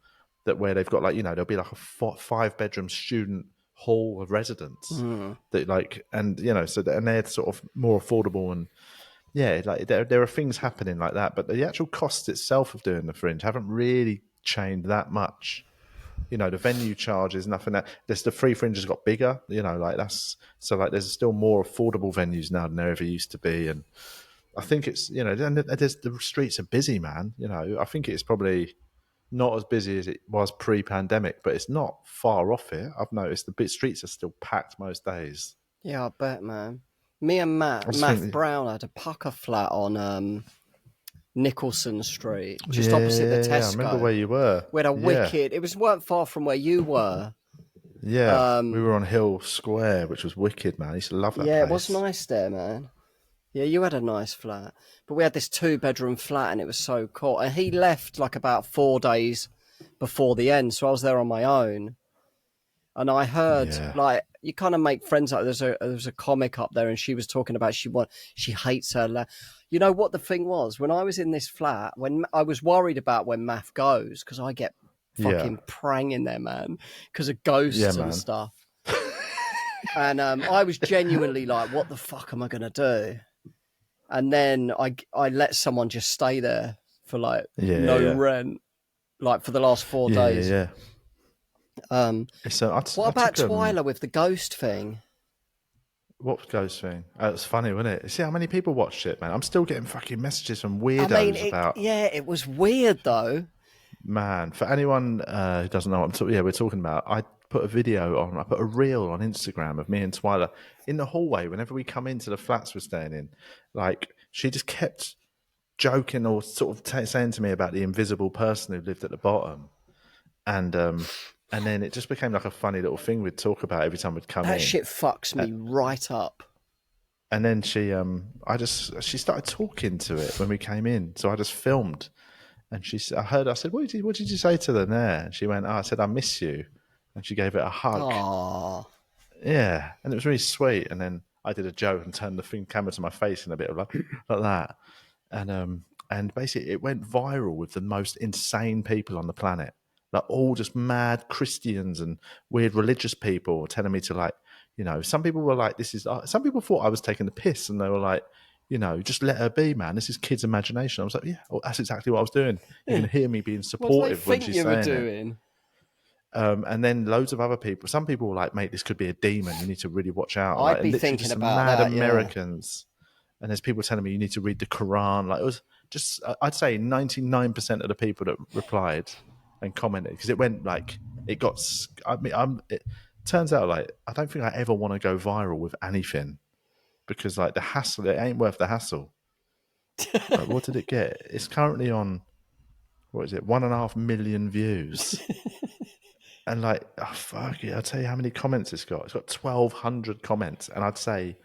that where they've got there'll be a 5-bedroom student hall of residence that and they're sort of more affordable, and there are things happening like that, but the actual cost itself of doing the Fringe haven't really changed that much. The venue charges, nothing. The free Fringe has got bigger. There's still more affordable venues now than there ever used to be, and I think it's the streets are busy, man. I think it's probably not as busy as it was pre-pandemic, but it's not far off it. I've noticed the streets are still packed most days. Yeah, I bet, man. Me and Matt Brown had a pucker flat on Nicholson Street, just opposite the Tesco. Yeah, I remember where you were. We had a wicked. It weren't far from where you were. Yeah, we were on Hill Square, which was wicked, man. I used to love that place. Yeah, it was nice there, man. Yeah, you had a nice flat. But we had this 2-bedroom flat, and it was so cool. And he left about 4 days before the end, so I was there on my own. And I heard, you kind of make friends. There's a comic up there, and she was talking about she hates her. You know what the thing was? When I was in this flat, when I was worried about when Math goes, because I get fucking prang in there, man, because of ghosts and stuff. And I was genuinely what the fuck am I going to do? and then I let someone just stay there for like Yeah. rent, like for the last 4 days. Yeah. What about Twyla with the ghost thing? What ghost thing? Oh, it's funny, wasn't it? See how many people watched it, man. I'm still getting fucking messages from weirdos about. Yeah, it was weird though. Man, for anyone who doesn't know what we're talking about, I put a reel on Instagram of me and Twyla in the hallway whenever we come into the flats we're staying in. Like, she just kept joking or sort of saying to me about the invisible person who lived at the bottom. And then it just became like a funny little thing we'd talk about every time we'd come in. That shit fucks me right up. And then she started talking to it when we came in. So I just filmed. And I said, what did you say to them there? And she went, I said, I miss you. And she gave it a hug. Aww. Yeah. And it was really sweet. And then I did a joke and turned the camera to my face and a bit of like that. And basically it went viral with the most insane people on the planet. Like all just mad Christians and weird religious people telling me to like, some people were like, some people thought I was taking the piss and they were like, just let her be, man. This is kids' imagination. I was like, yeah, well, that's exactly what I was doing. You can hear me being supportive when she's saying it. And then loads of other people. Some people were like, mate, this could be a demon. You need to really watch out. I'd be thinking about mad that, Americans. And there's people telling me you need to read the Quran. Like it was just, I'd say 99% of the people that replied and commented, because it went like, it turns out like, I don't think I ever want to go viral with anything. Because like the hassle, it ain't worth the hassle. Like, what did it get? It's currently on, 1.5 million views. And like, oh, fuck it, I'll tell you how many comments it's got. It's got 1,200 comments. And I'd say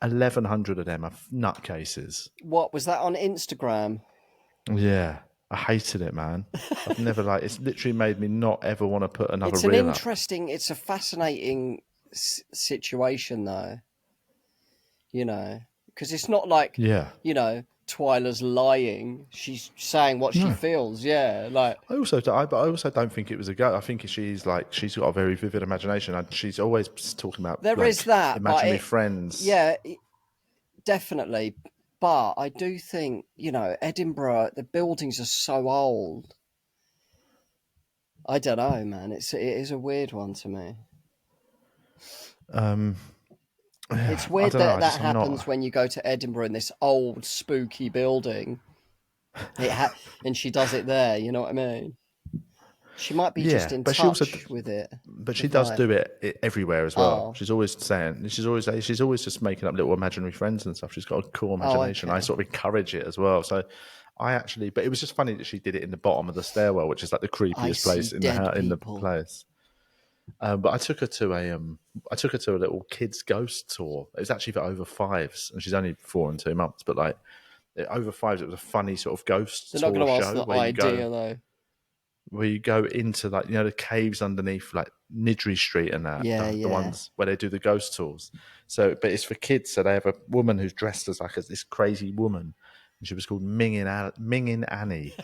1,100 of them are nutcases. What, was that on Instagram? Yeah. I hated it, man. I've never it's literally made me not ever want to put another reel up. It's a fascinating situation though. Because it's not like, Twyla's lying. She's saying what she feels. Yeah, like I also don't think it was a go. I think she's got a very vivid imagination. She's always talking about there is that imaginary friends. Yeah, definitely. But I do think Edinburgh, the buildings are so old. I don't know, man. It is a weird one to me. It's weird that happens when you go to Edinburgh in this old spooky building. And she does it there, you know what I mean? She might be just in touch with it. But she does do it everywhere as well. She's always just making up little imaginary friends and stuff. She's got a cool imagination. I sort of encourage it as well. So but it was just funny that she did it in the bottom of the stairwell, which is like the creepiest place in the place. But I took her to a little kids ghost tour. It was actually for over fives, and she's only 4 and 2 months. But like over fives, it was a funny sort of ghost tour show. They're not going to ask the idea though. Where you go into like the caves underneath like Nidri Street and that, the ones where they do the ghost tours. So, but it's for kids. So they have a woman who's dressed as this crazy woman. And she was called Mingin Annie.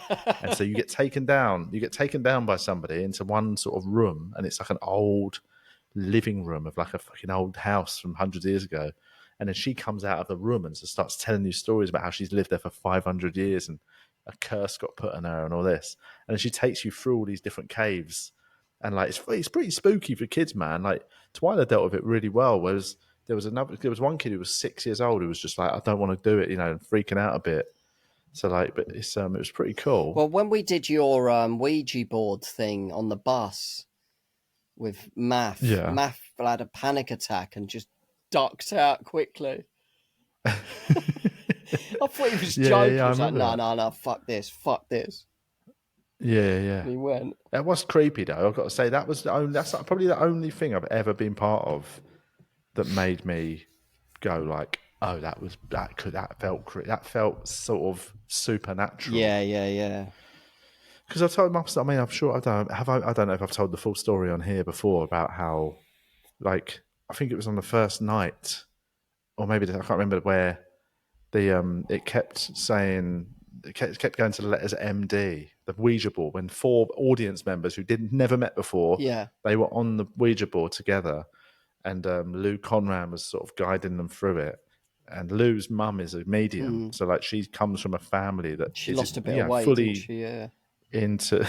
And so you get taken down by somebody into one sort of room, and it's like an old living room of like a fucking old house from hundreds of years ago. And then she comes out of the room and just starts telling you stories about how she's lived there for 500 years and a curse got put on her and all this. And then she takes you through all these different caves. And like it's pretty spooky for kids, man. Like Twyla dealt with it really well, whereas there was one kid who was 6 years old who was just like, I don't want to do it, and freaking out a bit. So like, but it was pretty cool. Well, when we did your Ouija board thing on the bus with Math, Math had a panic attack and just ducked out quickly. I thought he was joking. I was like, no, fuck this. Yeah. And he went. That was creepy though. I've got to say that's probably the only thing I've ever been part of that made me go like, oh, that felt sort of supernatural. Yeah. Because I'm sure I don't know if I've told the full story on here before about how, like, I think it was on the first night, or maybe I can't remember where it kept going to the letters MD, the Ouija board, when 4 audience members who never met before, they were on the Ouija board together, and Lou Conran was sort of guiding them through it. and Lou's mum is a medium, so like she comes from a family that She is, lost a bit you of know, weight, fully didn't she? Yeah. into.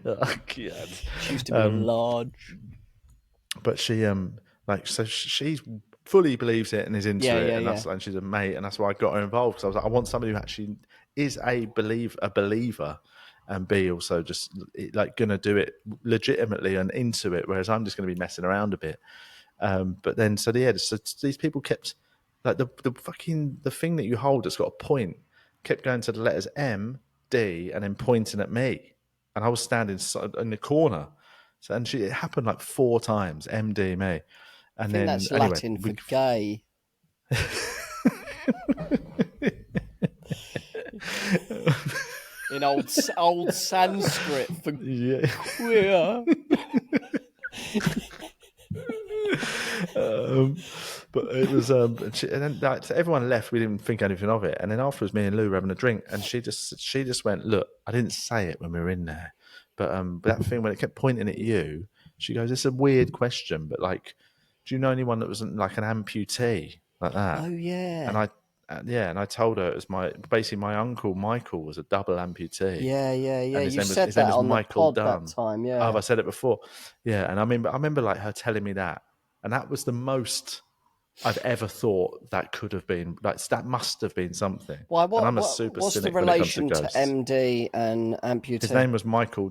Oh, God. She used to be large. But she so she's fully believes it and is into Yeah, it, yeah, and yeah. and she's a mate, and that's why I got her involved, because I was like, I want somebody who actually is a believer, and B, also just like gonna do it legitimately and into it, whereas I'm just gonna be messing around a bit. But then so these people kept like the thing that you hold that's got a point kept going to the letters M, D, and then pointing at me, and I was standing in the corner. So, and it happened like 4 times, MD me. I And think then, that's anyway, Latin for gay. In old Sanskrit for queer. But it was, and then like, so everyone left. We didn't think anything of it. And then afterwards, me and Lou were having a drink, and she just went, "Look, I didn't say it when we were in there, but that thing when it kept pointing at you, she goes, it's a weird question, but like, do you know anyone that was like an amputee like that?" Oh yeah. And I told her it was my uncle Michael was a double amputee. Yeah. And You said his name that was on the Michael pod Dunn. that time. Oh, have Yeah. I said it before? Yeah, and I remember like her telling me that, and that was the most I've ever thought that could have been. Like that must have been something. Why? And I'm a super What's the cynic when it comes to relation to ghosts. MD and amputee? His name was Michael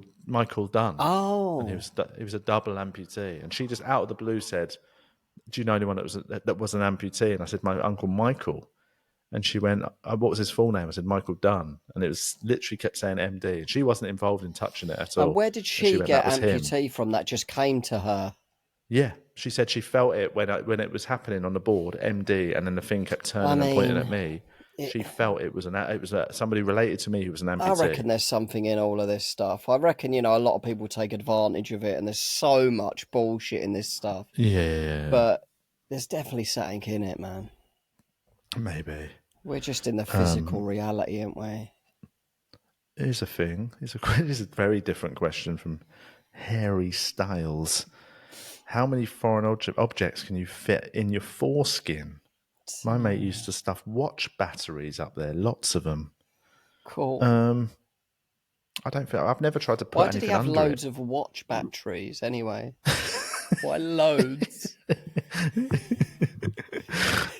Dunn. Oh. And he was a double amputee. And she just out of the blue said, "Do you know anyone that was an amputee?" And I said, "My uncle Michael." And she went, "What was his full name?" I said, "Michael Dunn." And it was literally kept saying MD. And she wasn't involved in touching it at all. And where did she she went, get "That was him." amputee from? That just came to her. Yeah, she said she felt it when it was happening on the board, MD, and then the thing kept turning and pointing at me. She felt it was somebody related to me who was an amputee. I reckon there's something in all of this stuff. I reckon, a lot of people take advantage of it, and there's so much bullshit in this stuff. Yeah. But there's definitely something in it, man. Maybe. We're just in the physical reality, aren't we? Here's a thing. Here's a very different question from Harry Styles. How many foreign objects can you fit in your foreskin? My mate used to stuff watch batteries up there, lots of them. Cool. I don't feel I've never tried to put Why anything did he have under loads of watch batteries anyway? Why loads?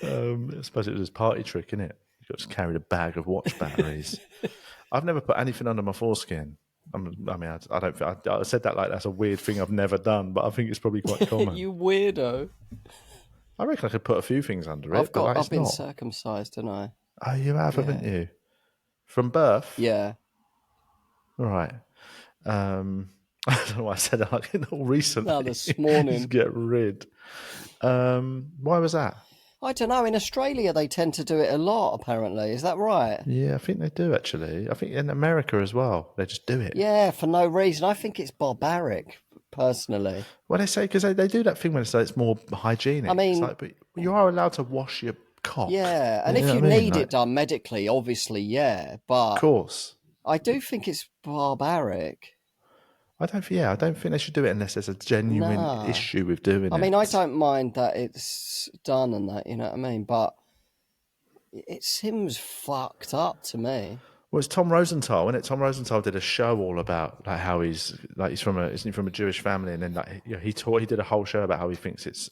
I suppose it was his party trick, innit? You just carried a bag of watch batteries. I've never put anything under my foreskin. I said that like that's a weird thing I've never done, but I think it's probably quite common. You weirdo. I reckon I could put a few things under it. I've been circumcised, haven't I? Oh, you have, haven't you? From birth? Yeah. Right. I don't know why I said that like all recently. No, this morning. Just get rid. Why was that? I don't know. In Australia, they tend to do it a lot, apparently. Is that right? Yeah, I think they do, actually. I think in America as well, they just do it. Yeah, for no reason. I think it's barbaric, personally. Well, they say, because they do that thing when they say it's more hygienic. I mean... but you are allowed to wash your cock. Yeah, and if you need it done medically, obviously, yeah. But of course. I do think it's barbaric. I don't think they should do it unless there's a genuine issue with doing it. I mean, I don't mind that it's done and that, you know what I mean? But it seems fucked up to me. Well, it's Tom Rosenthal, isn't it? Tom Rosenthal did a show all about like how he's from a Jewish family, and then like he did a whole show about how he thinks it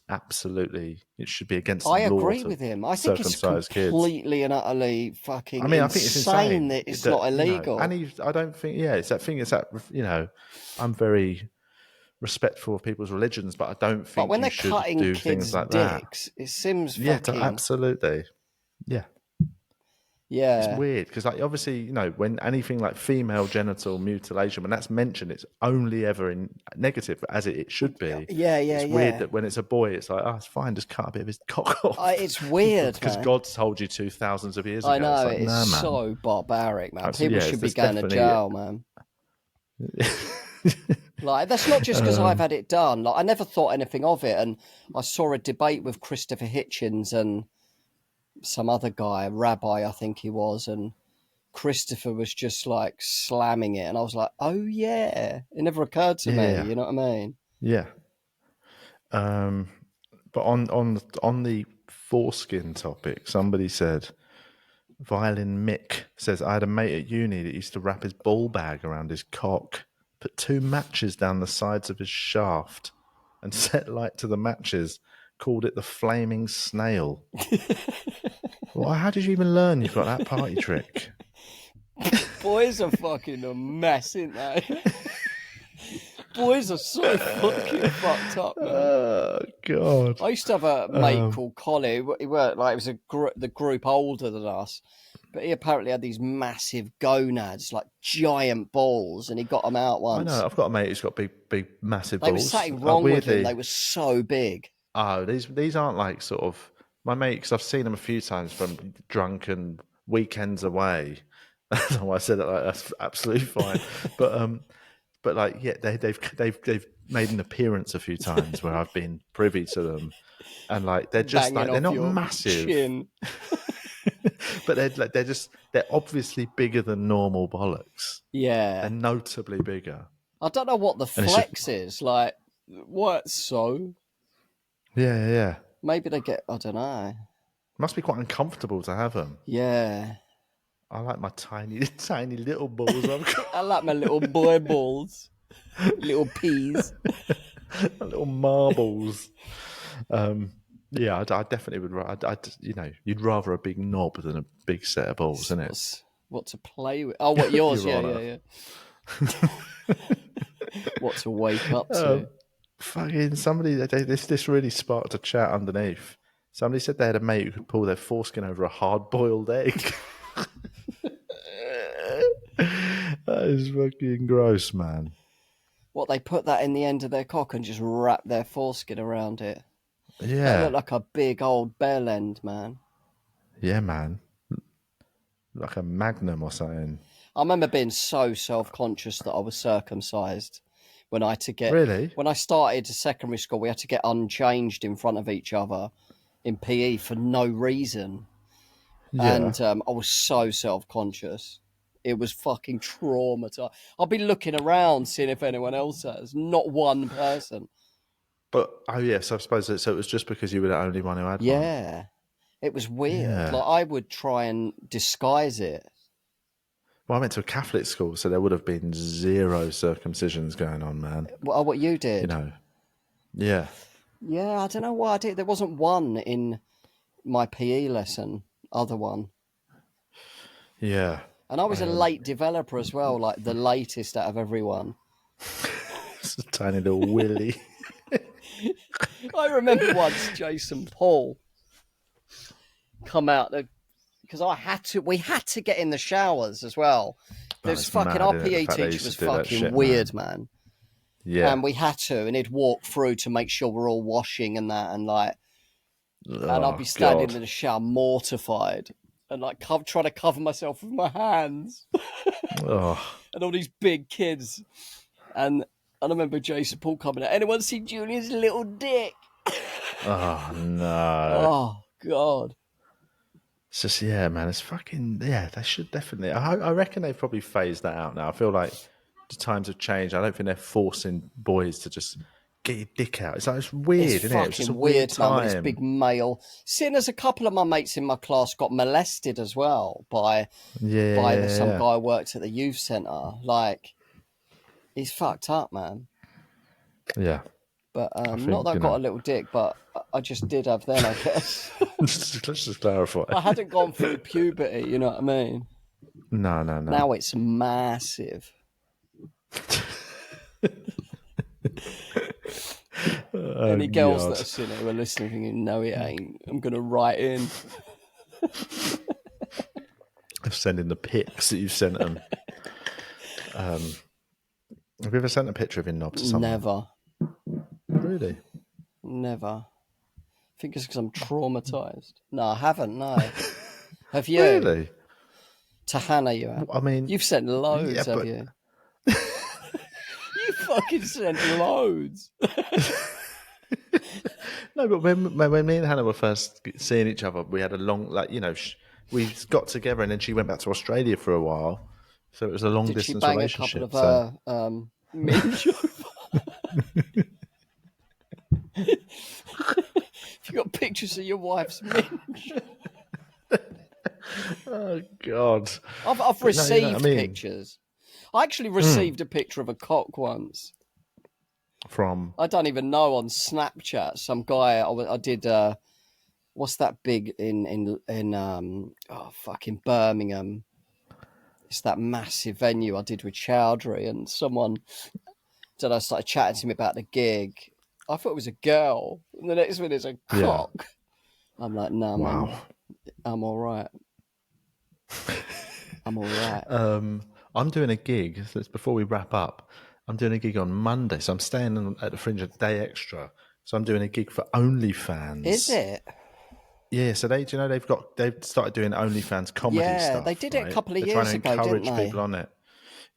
should be against the law. I agree with him. I think it's completely and utterly fucking I think it's insane that it's not illegal. And I don't think it's that thing. It's that I'm very respectful of people's religions, but I don't think when you they're should cutting do kids' things like dicks, that. It seems fucking... absolutely. Yeah, it's weird because, like, obviously, when anything like female genital mutilation, when that's mentioned, it's only ever in negative, as it should be. Yeah. It's weird that when it's a boy, it's like, it's fine, just cut a bit of his cock off. It's weird because God told you to thousands of years ago. I know it's so barbaric, man. People should be going to jail, man. Like, that's not just because I've had it done. Like, I never thought anything of it, and I saw a debate with Christopher Hitchens and some other guy, rabbi, I think he was, and Christopher was just like slamming it, and I was like, oh yeah, it never occurred to me. You know what I mean? Yeah. But on the foreskin topic, somebody said, Violin Mick says, I had a mate at uni that used to wrap his ball bag around his cock, put 2 matches down the sides of his shaft, and set light to the matches, called it the flaming snail. Well, how did you even learn you've got that party trick? Boys are fucking a mess, aren't they? Boys are so fucking fucked up, man. Oh, God. I used to have a mate called Collie. He worked like it was the group older than us, but he apparently had these massive gonads, like giant balls, and he got them out once. I know. I've got a mate who's got big, massive There balls. was something wrong with him. They were so big. Oh, these aren't like sort of my mate, because I've seen them a few times from drunken weekends away. That's why I said it like that's absolutely fine. But like, yeah, they've made an appearance a few times where I've been privy to them, and like they're just Banging like they're off not your massive, chin. but they're obviously bigger than normal bollocks. Yeah, They're notably bigger. I don't know what the flex is like. What so? Yeah. Maybe they get. I don't know. Must be quite uncomfortable to have them. Yeah. I like my tiny little balls. I like my little boy balls, little peas, little marbles. Yeah, I definitely would. You'd rather a big knob than a big set of balls, isn't it? What to play with? Oh, what yours? Your yeah. What to wake up to? Fucking somebody. This really sparked a chat underneath. Somebody said they had a mate who could pull their foreskin over a hard-boiled egg. That is fucking gross, man. What, they put that in the end of their cock and just wrap their foreskin around it? Yeah. They look like a big old bell end, man. Yeah, man. Like a magnum or something. I remember being so self-conscious that I was circumcised when I had to get... Really? When I started secondary school, we had to get unchanged in front of each other in PE for no reason. Yeah. And I was so self-conscious. It was fucking traumatizing. I'll be looking around, seeing if anyone else has. Not one person. But, oh yes, I suppose so it was just because you were the only one who had one. Yeah. It was weird. Yeah. Like, I would try and disguise it. Well, I went to a Catholic school, so there would have been 0 circumcisions going on, man. Well, what you did? You know. Yeah. Yeah, I don't know why I did. There wasn't one in my PE lesson, other one. Yeah. And I was a late developer as well, like the latest out of everyone. It's a tiny little willy. I remember once Jason Paul come out because we had to get in the showers as well. There's fucking our PE teacher was fucking weird, man. Yeah, and we had to, and he'd walk through to make sure we're all washing and that, and like, and I'd be standing in the shower mortified and like trying to cover myself with my hands, and all these big kids, and I remember Jason Paul coming out. Anyone see Julian's little dick? Oh no! Oh God! It's just man. It's fucking They should definitely. I reckon they've probably phased that out now. I feel like the times have changed. I don't think they're forcing boys to just get your dick out. It's weird, isn't it? It's just a weird time. This big male. Seeing as a couple of my mates in my class got molested as well by some guy who worked at the youth centre. Like, he's fucked up, man. Yeah. But not that I got a little dick, but I just did have then, I guess. Let's just clarify. I hadn't gone through puberty, you know what I mean? No. Now it's massive. Any girls that have seen it who are listening thinking, no, it ain't. I'm going to write in. I'm sending the pics that you've sent them. Have you ever sent a picture of your knob to someone? Never. Really? Never. I think it's because I'm traumatised. No, I haven't, no. Have you? Really? To Hannah, you have? I mean... You've sent loads, have you? You fucking sent loads. No, but when me and Hannah were first seeing each other, we had a long, we got together and then she went back to Australia for a while. So it was a long distance relationship. Did she bang a couple of minge over? You got pictures of your wife's minge. Oh God! I've received what I mean? pictures. I actually received a picture of a cock once. From I don't even know, on Snapchat. Some guy I did. What's that big in fucking Birmingham? It's that massive venue I did with Chowdhury, and someone started chatting to me about the gig. I thought it was a girl, and the next minute it's a cock. I'm like, nah, wow. man, I'm all right. I'm all right. I'm doing a gig. So it's before we wrap up. I'm doing a gig on Monday, so I'm staying at the Fringe a day extra. So I'm doing a gig for OnlyFans. Is it? Yeah, so they've started doing OnlyFans comedy stuff. Yeah, they did it a couple of They're years trying to ago, didn't encourage they? people on it.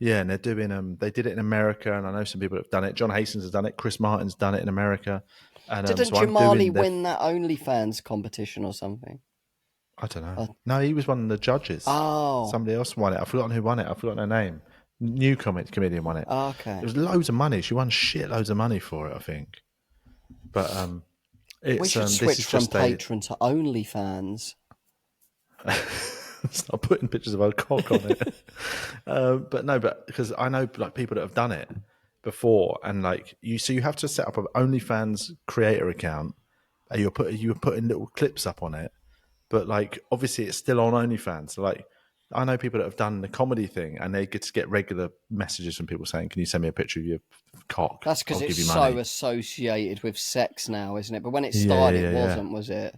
Yeah, and they're doing they did it in America, and I know some people have done it. John Hastings has done it. Chris Martin's done it in America. And Didn't so Jamali win that OnlyFans competition or something? I don't know. No, he was one of the judges. Oh, Somebody else won it. I've forgotten who won it. I've forgotten her name. New comedian won it. okay. It was loads of money. She won shitloads of money for it, I think. But it's We should switch from Patreon to OnlyFans. Start putting pictures of her cock on it. But because I know like people that have done it before, and like you have to set up an OnlyFans creator account, and you're putting little clips up on it. But like obviously it's still on OnlyFans. So like I know people that have done the comedy thing, and they get regular messages from people saying, "Can you send me a picture of your cock?" That's because it's so associated with sex now, isn't it? But when it started, it wasn't, was it?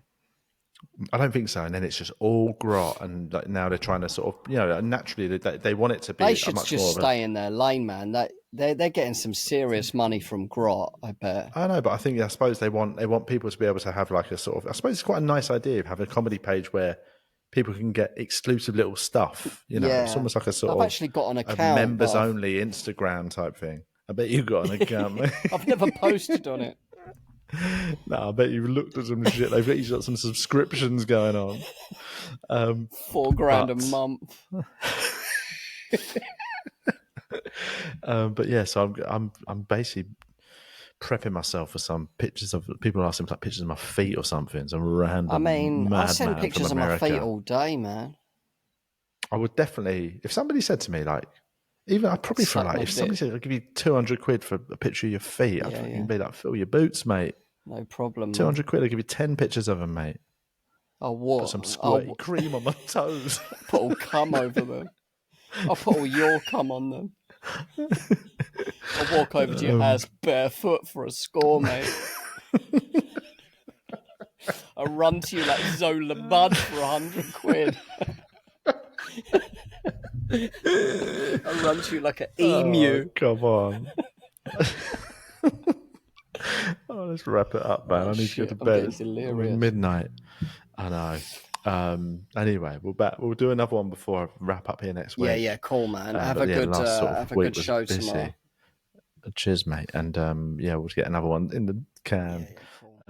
I don't think so. And then it's just all grot, and like now they're trying to sort of, naturally they want it to be. They should just stay in their lane, man. They're getting some serious money from grot, I bet. I know, but I suppose they want people to be able to have like a sort of. I suppose it's quite a nice idea of having a comedy page where people can get exclusive little stuff. It's almost like a sort of. I've actually got an account, a members only Instagram type thing. I bet you got an account. I've never posted on it. No, I bet you've looked at some shit. They've got some subscriptions going on. $4,000 a month. But yeah, so I'm basically prepping myself for some pictures of people asking for like pictures of my feet or something. Some random. I mean, I send pictures of my feet all day, man. I would definitely, if somebody said to me like, even I'd probably feel like if somebody said I'll give you 200 quid for a picture of your feet, I'd fucking be like, fill your boots, mate. No problem. 200 quid, I'll give you 10 pictures of them, mate. Oh, what? Put some squirty cream on my toes. Put all cum over them. I'll put all your cum on them. I'll walk over to your house barefoot for a score, mate. I'll run to you like Zola Bud for 100 quid. I'll run to you like an emu. Oh, come on. Let's wrap it up, man. I need to go to bed. It's midnight. I know. Anyway, we'll do another one before I wrap up here next week. Yeah, cool, man. Have a good show tomorrow. Cheers, mate. And we'll get another one in the can. Yeah, cool.